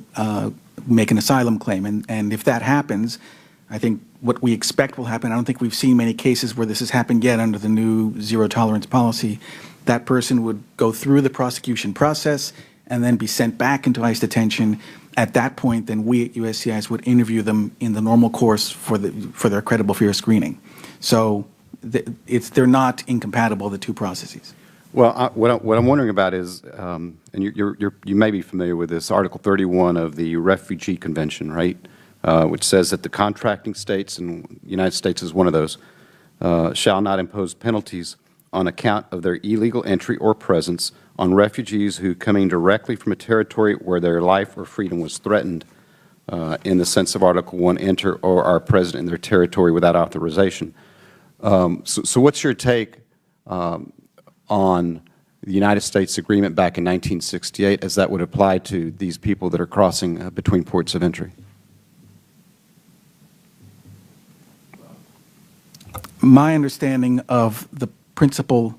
make an asylum claim. And if that happens, I think what we expect will happen, I don't think we've seen many cases where this has happened yet under the new zero-tolerance policy. That person would go through the prosecution process and then be sent back into ICE detention. At that point, then we at USCIS would interview them in the normal course for their credible fear screening. So they're not incompatible, the two processes. Well, what I'm wondering about is, and you may be familiar with this, Article 31 of the Refugee Convention, right? Which says that the contracting states, and the United States is one of those, shall not impose penalties on account of their illegal entry or presence on refugees who, coming directly from a territory where their life or freedom was threatened, in the sense of Article 1, enter or are present in their territory without authorization. So what's your take on the United States agreement back in 1968 as that would apply to these people that are crossing between ports of entry? My understanding of the principal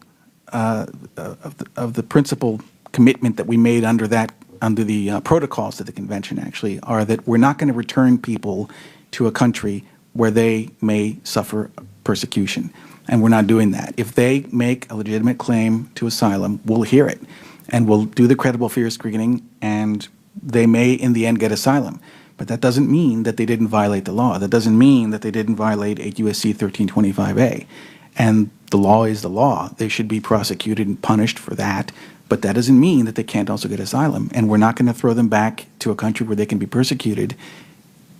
commitment that we made under the protocols to the convention actually are that we're not going to return people to a country where they may suffer persecution, and we're not doing that. If they make a legitimate claim to asylum, we'll hear it, and we'll do the credible fear screening, and they may in the end get asylum. But that doesn't mean that they didn't violate the law. That doesn't mean that they didn't violate 8 U.S.C. 1325A. And the law is the law. They should be prosecuted and punished for that. But that doesn't mean that they can't also get asylum. And we're not going to throw them back to a country where they can be persecuted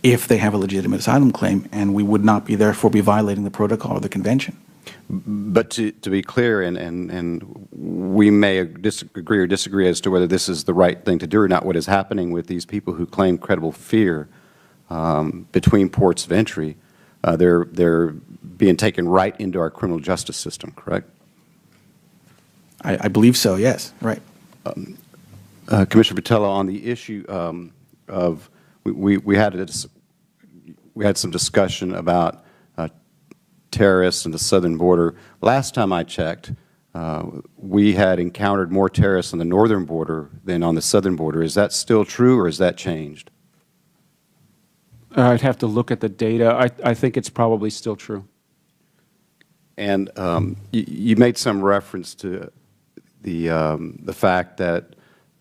if they have a legitimate asylum claim. And we would not be therefore be violating the protocol or the convention. But to be clear, and we may agree or disagree as to whether this is the right thing to do or not, what is happening with these people who claim credible fear between ports of entry, they're being taken right into our criminal justice system, correct? I believe so, yes, right. Commissioner Vitello, on the issue of, we had some discussion about terrorists in the southern border. Last time I checked, we had encountered more terrorists on the northern border than on the southern border. Is that still true, or has that changed? I'd have to look at the data. I think it's probably still true. And you made some reference to the fact that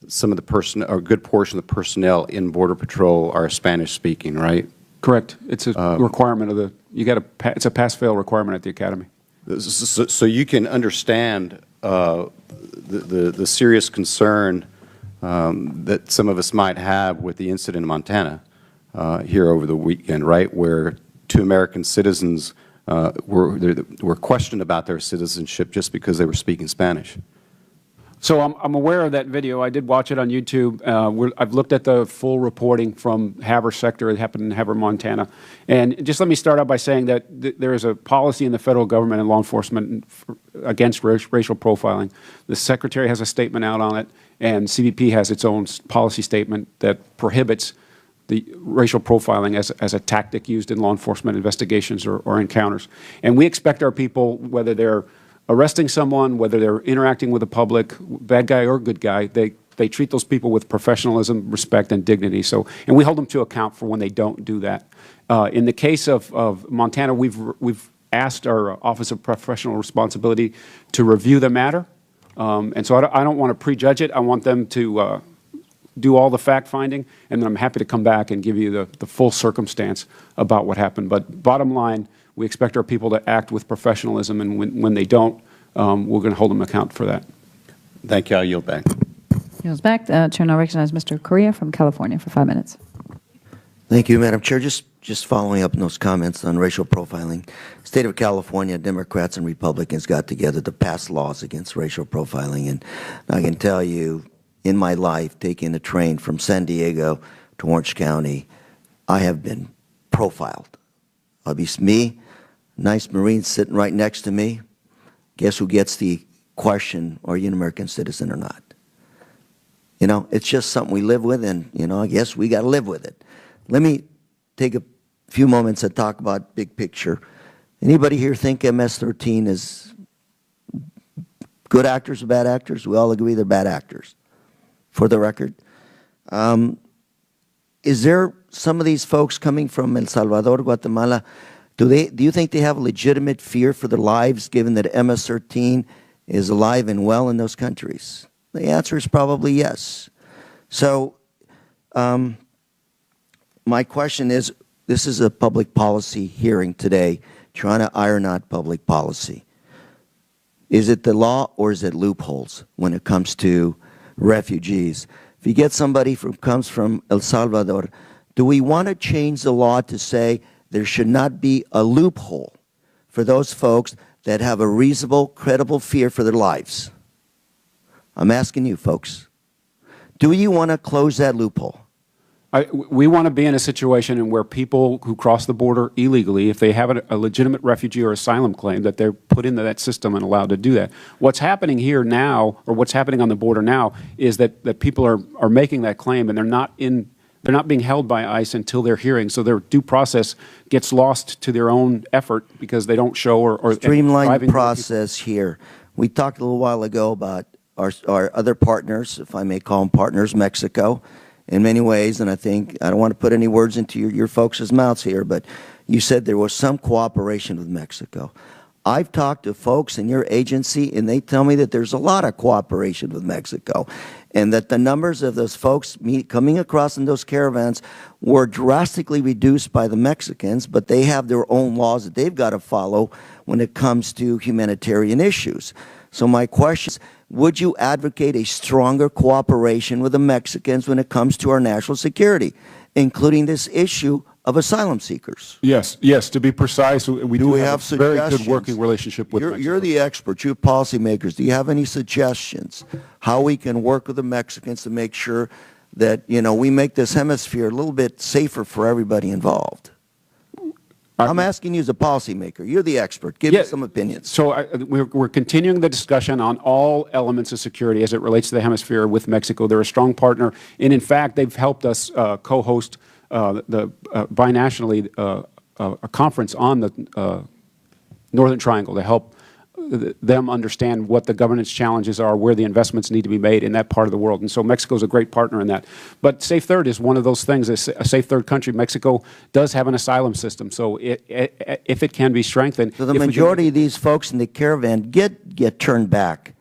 some of the personnel, or a good portion of the personnel in Border Patrol are Spanish-speaking, right? Correct. It's a requirement of the. It's a pass-fail requirement at the academy. So you can understand the serious concern that some of us might have with the incident in Montana here over the weekend, right, where 2 American citizens were questioned about their citizenship just because they were speaking Spanish. So I'm aware of that video. I did watch it on YouTube. I've looked at the full reporting from Havre sector. It happened in Havre, Montana. And just let me start out by saying that there is a policy in the federal government and law enforcement against racial profiling. The Secretary has a statement out on it, and CBP has its own policy statement that prohibits the racial profiling as a tactic used in law enforcement investigations or encounters. And we expect our people, whether they're arresting someone, whether they're interacting with the public, bad guy or good guy, they treat those people with professionalism, respect, and dignity. So, and we hold them to account for when they don't do that. In the case of Montana, we've asked our Office of Professional Responsibility to review the matter. And so I don't want to prejudge it. I want them to do all the fact-finding, and then I'm happy to come back and give you the full circumstance about what happened. But bottom line, we expect our people to act with professionalism, and when they don't, we're going to hold them account for that. Thank you. I'll yield back. Yields back. Chair now recognizes Mr. Correa from California for 5 minutes. Thank you, Madam Chair. Just following up on those comments on racial profiling, state of California, Democrats and Republicans got together to pass laws against racial profiling, and I can tell you, in my life, taking a train from San Diego to Orange County, I have been profiled. I'll be me, nice Marine sitting right next to me. Guess who gets the question, are you an American citizen or not? You know, it's just something we live with, and, you know, I guess we got to live with it. Let me take a few moments to talk about big picture. Anybody here think MS-13 is good actors or bad actors? We all agree they're bad actors, for the record. Is there some of these folks coming from El Salvador, Guatemala, do you think they have a legitimate fear for their lives given that MS-13 is alive and well in those countries? The answer is probably yes. So my question is, this is a public policy hearing today, trying to iron out public policy. Is it the law or is it loopholes when it comes to refugees? If you get somebody who comes from El Salvador, do we want to change the law to say there should not be a loophole for those folks that have a reasonable, credible fear for their lives? I'm asking you, folks. Do you want to close that loophole? We want to be in a situation in where people who cross the border illegally, if they have a legitimate refugee or asylum claim, that they're put into that system and allowed to do that. What's happening here now, or what's happening on the border now, is that people are making that claim, and they're not being held by ICE until their hearing. So their due process gets lost to their own effort because they don't show or streamline the process here. We talked a little while ago about our other partners, if I may call them partners, Mexico, in many ways, and I think, I don't want to put any words into your folks' mouths here, but you said there was some cooperation with Mexico. I've talked to folks in your agency, and they tell me that there's a lot of cooperation with Mexico, and that the numbers of those folks coming across in those caravans were drastically reduced by the Mexicans, but they have their own laws that they've got to follow when it comes to humanitarian issues. So my question is, would you advocate a stronger cooperation with the Mexicans when it comes to our national security, including this issue of asylum seekers? Yes, to be precise, we do have a very good working relationship with Mexico. You're the expert, you're policymakers. Do you have any suggestions how we can work with the Mexicans to make sure that, we make this hemisphere a little bit safer for everybody involved? I'm asking you as a policymaker. You're the expert. Give me some opinions. So we're continuing the discussion on all elements of security as it relates to the hemisphere with Mexico. They're a strong partner, and in fact, they've helped us co-host binationally a conference on the Northern Triangle to help them understand what the governance challenges are, where the investments need to be made in that part of the world. And so Mexico is a great partner in that. But Safe Third is one of those things. A Safe Third country, Mexico does have an asylum system. So if it can be strengthened. So the majority of these folks in the caravan get turned back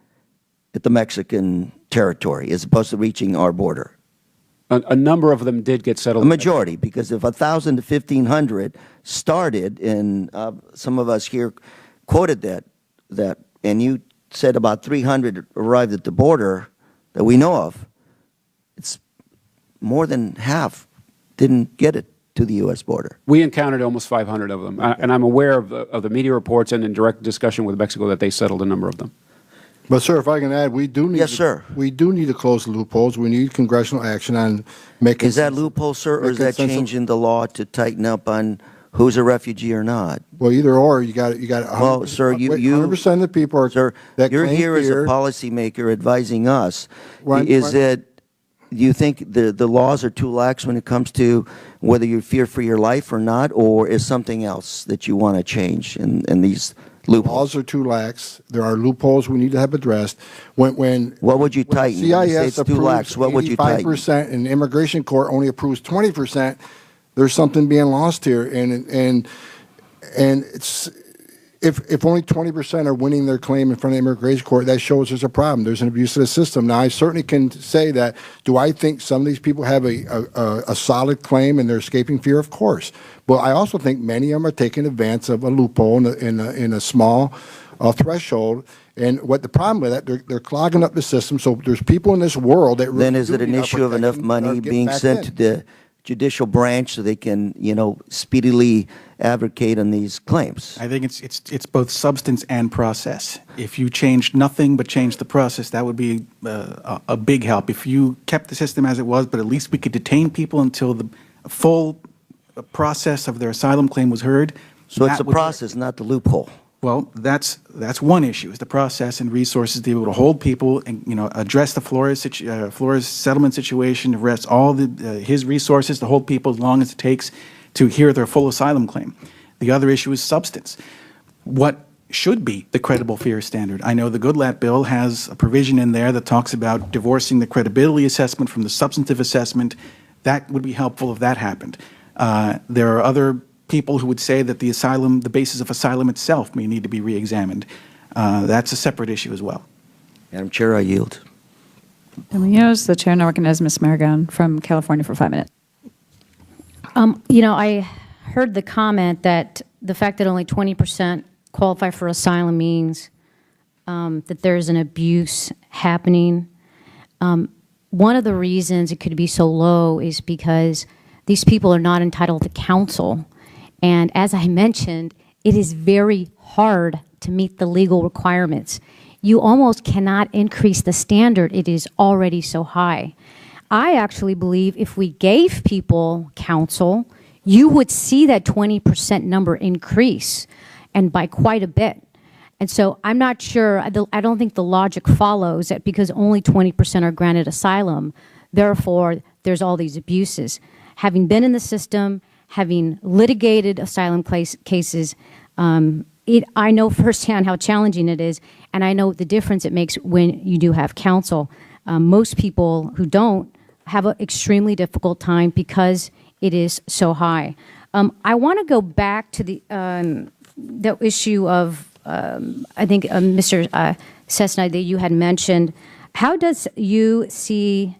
at the Mexican territory as opposed to reaching our border. A number of them did get settled. A majority, because if 1,000 to 1,500 started, and some of us here quoted that, and you said about 300 arrived at the border that we know of, it's more than half didn't get it to the U.S. border. We encountered almost 500 of them, and I'm aware of the media reports and in direct discussion with Mexico that they settled a number of them. But, sir, if I can add, we do need we do need to close loopholes. We need congressional action on making. Is that loophole, sir, or is that changing the law to tighten up on who's a refugee or not? Well, either or. You got. Well, sir, 100% of the people are. Sir, you're here as a policymaker advising us. Do you think the laws are too lax when it comes to whether you fear for your life or not, or is something else that you want to change in these loopholes? Laws are too lax. There are loopholes we need to have addressed. What would you tighten? CIS it's too lax. What would you tighten? 85% and the immigration court only approves 20%. There's something being lost here, and it's if only 20% are winning their claim in front of the immigration court, that shows there's a problem. There's an abuse of the system. Now, I certainly can say that. Do I think some of these people have a solid claim and they're escaping fear? Of course. But I also think many of them are taking advantage of a loophole in a small threshold. And what the problem with that, they're clogging up the system. So there's people in this world that really then is it an issue of enough money being sent to the judicial branch so they can, speedily advocate on these claims? I think it's both substance and process. If you changed nothing but changed the process, that would be a big help. If you kept the system as it was, but at least we could detain people until the full process of their asylum claim was heard. So it's the process, not the loophole. Well, that's one issue, is the process and resources to be able to hold people and, address the Flores settlement situation, address all his resources to hold people as long as it takes to hear their full asylum claim. The other issue is substance. What should be the credible fear standard? I know the Goodlatte bill has a provision in there that talks about divorcing the credibility assessment from the substantive assessment. That would be helpful if that happened. There are other people who would say that the basis of asylum itself may need to be reexamined. That's a separate issue as well. Madam Chair, I yield. The chair now recognizes Ms. Marigon from California for 5 minutes. I heard the comment that the fact that only 20% qualify for asylum means that there's an abuse happening. One of the reasons it could be so low is because these people are not entitled to counsel. And as I mentioned, it is very hard to meet the legal requirements. You almost cannot increase the standard. It is already so high. I actually believe if we gave people counsel, you would see that 20% number increase, and by quite a bit. And so I'm not sure, I don't think the logic follows that because only 20% are granted asylum, therefore there's all these abuses. Having been in the system, having litigated asylum cases, I know firsthand how challenging it is, and I know the difference it makes when you do have counsel. Most people who don't have an extremely difficult time because it is so high. I want to go back to the issue of, I think, Mr. Cessna, that you had mentioned. How does USCIS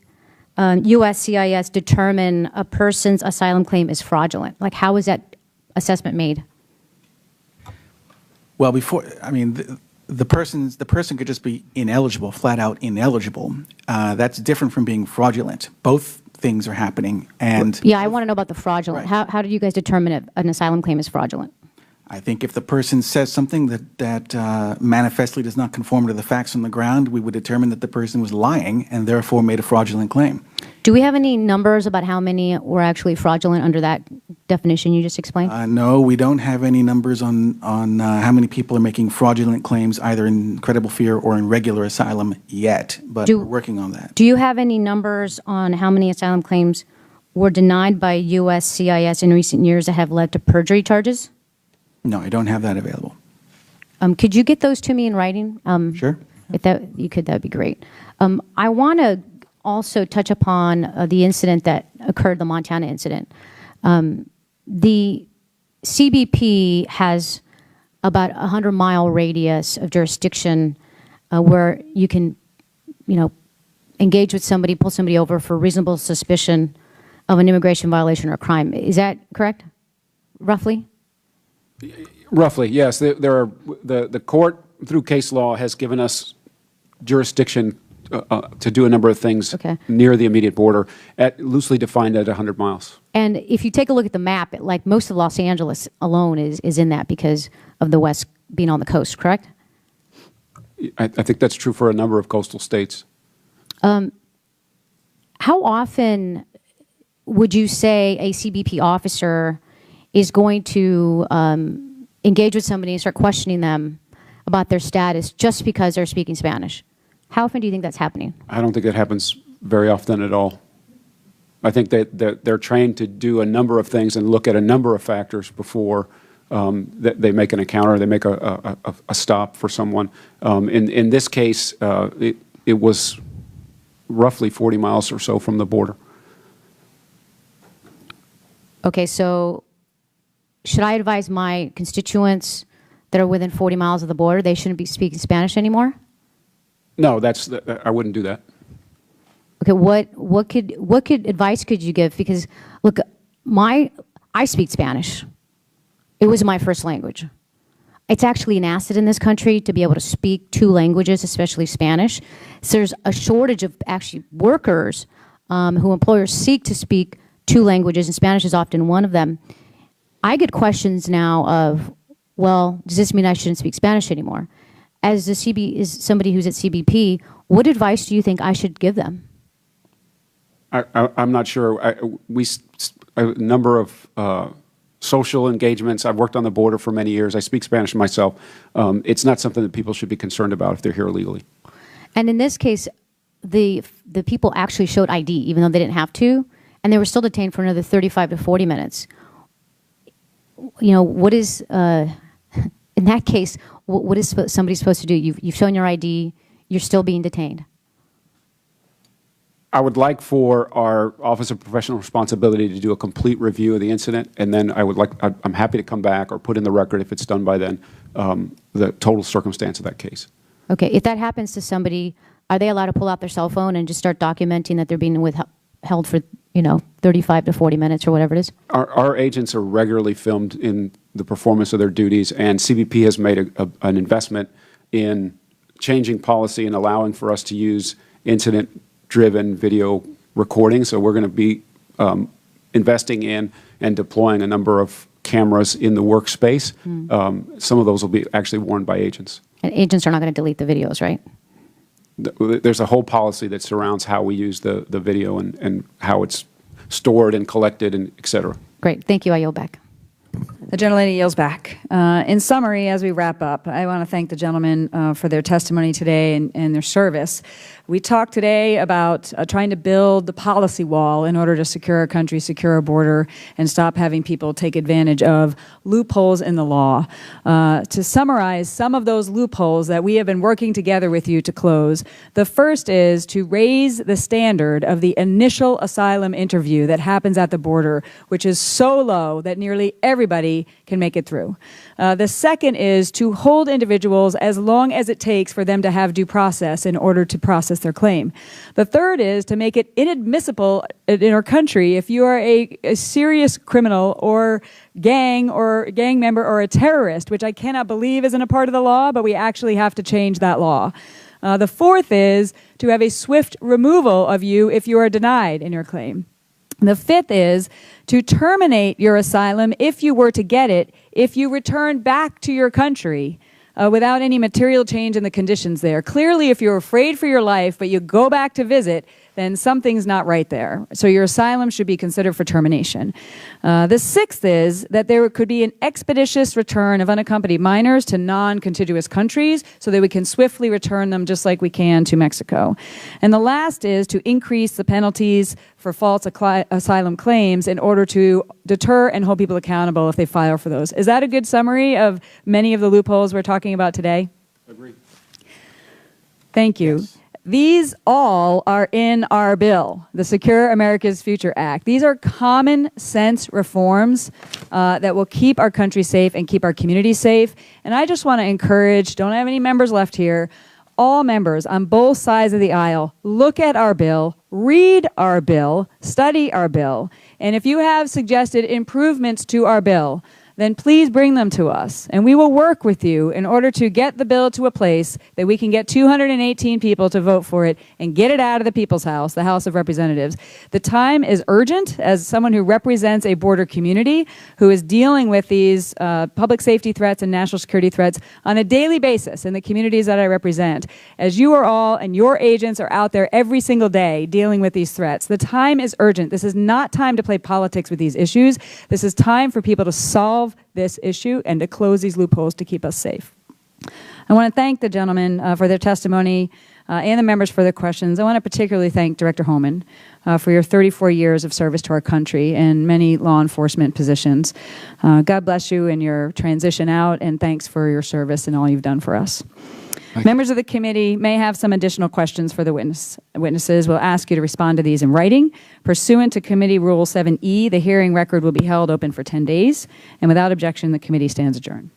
determine a person's asylum claim is fraudulent? Like, how is that assessment made? Well, the person could just be ineligible, flat out ineligible. That's different from being fraudulent. Both things are happening, and yeah, I want to know about the fraudulent. Right. How do you guys determine if an asylum claim is fraudulent? I think if the person says something that manifestly does not conform to the facts on the ground, we would determine that the person was lying and therefore made a fraudulent claim. Do we have any numbers about how many were actually fraudulent under that definition you just explained? No, we don't have any numbers on how many people are making fraudulent claims either in credible fear or in regular asylum yet, but we're working on that. Do you have any numbers on how many asylum claims were denied by USCIS in recent years that have led to perjury charges? No, I don't have that available. Could you get those to me in writing? Sure. If you could, that would be great. I want to also touch upon the incident that occurred, the Montana incident. The CBP has about a 100-mile radius of jurisdiction where you can, engage with somebody, pull somebody over for reasonable suspicion of an immigration violation or a crime. Is that correct, roughly? Roughly, yes. The court, through case law, has given us jurisdiction to do a number of things near the immediate border, loosely defined at 100 miles. And if you take a look at the map, like most of Los Angeles alone is in that because of the West being on the coast, correct? I think that's true for a number of coastal states. How often would you say a CBP officer is going to engage with somebody and start questioning them about their status just because they're speaking Spanish? How often do you think that's happening? I don't think it happens very often at all. I think that they're trained to do a number of things and look at a number of factors before they make an encounter, they make a stop for someone. In this case, it was roughly 40 miles or so from the border. Okay, so should I advise my constituents that are within 40 miles of the border they shouldn't be speaking Spanish anymore? No, I wouldn't do that. Okay, what advice could you give? Because look, I speak Spanish. It was my first language. It's actually an asset in this country to be able to speak two languages, especially Spanish. So there's a shortage of actually workers who employers seek to speak two languages, and Spanish is often one of them. I get questions now of, well, does this mean I shouldn't speak Spanish anymore? As somebody who's at CBP, what advice do you think I should give them? I'm not sure. A number of social engagements. I've worked on the border for many years. I speak Spanish myself. It's not something that people should be concerned about if they're here illegally. And in this case, the people actually showed ID, even though they didn't have to, and they were still detained for another 35 to 40 minutes. What is, in that case, what is somebody supposed to do? You've shown your ID, you're still being detained. I would like for our Office of Professional Responsibility to do a complete review of the incident, and then I'm happy to come back or put in the record, if it's done by then, the total circumstance of that case. Okay, if that happens to somebody, are they allowed to pull out their cell phone and just start documenting that they're being withheld for 35 to 40 minutes or whatever it is? Our agents are regularly filmed in the performance of their duties, and CBP has made an investment in changing policy and allowing for us to use incident-driven video recording. So we're going to be investing in and deploying a number of cameras in the workspace. Some of those will be actually worn by agents. And agents are not going to delete the videos, right? there's a whole policy that surrounds how we use the video and how it's stored and collected and et cetera. Great. Thank you. I yield back. The gentlelady yields back. In summary, as we wrap up, I want to thank the gentlemen for their testimony today and their service. We talked today about trying to build the policy wall in order to secure our country, secure our border, and stop having people take advantage of loopholes in the law. To summarize some of those loopholes that we have been working together with you to close, the first is to raise the standard of the initial asylum interview that happens at the border, which is so low that nearly everybody can make it through. The second is to hold individuals as long as it takes for them to have due process in order to process their claim. The third is to make it inadmissible in our country if you are a serious criminal or gang member or a terrorist, which I cannot believe isn't a part of the law, but we actually have to change that law. The fourth is to have a swift removal of you if you are denied in your claim. The fifth is to terminate your asylum if you were to get it, if you return back to your country without any material change in the conditions there. Clearly, if you're afraid for your life, but you go back to visit, then something's not right there. So your asylum should be considered for termination. The sixth is that there could be an expeditious return of unaccompanied minors to non-contiguous countries so that we can swiftly return them just like we can to Mexico. And the last is to increase the penalties for false asylum claims in order to deter and hold people accountable if they file for those. Is that a good summary of many of the loopholes we're talking about today? Agree. Thank you. Yes. These all are in our bill, the Secure America's Future Act. These are common sense reforms that will keep our country safe and keep our community safe. And I just want to encourage, don't have any members left here, all members on both sides of the aisle, look at our bill, read our bill, study our bill, and if you have suggested improvements to our bill, then please bring them to us, and we will work with you in order to get the bill to a place that we can get 218 people to vote for it and get it out of the People's House, the House of Representatives. The time is urgent. As someone who represents a border community who is dealing with these public safety threats and national security threats on a daily basis in the communities that I represent, as you are all and your agents are out there every single day dealing with these threats, the time is urgent. This is not time to play politics with these issues. This is time for people to solve this issue and to close these loopholes to keep us safe. I want to thank the gentlemen for their testimony and the members for their questions. I want to particularly thank Director Holman for your 34 years of service to our country and many law enforcement positions. God bless you in your transition out, and thanks for your service and all you've done for us. Members of the committee may have some additional questions for the witnesses. We'll ask you to respond to these in writing. Pursuant to Committee Rule 7E, the hearing record will be held open for 10 days, and without objection, the committee stands adjourned.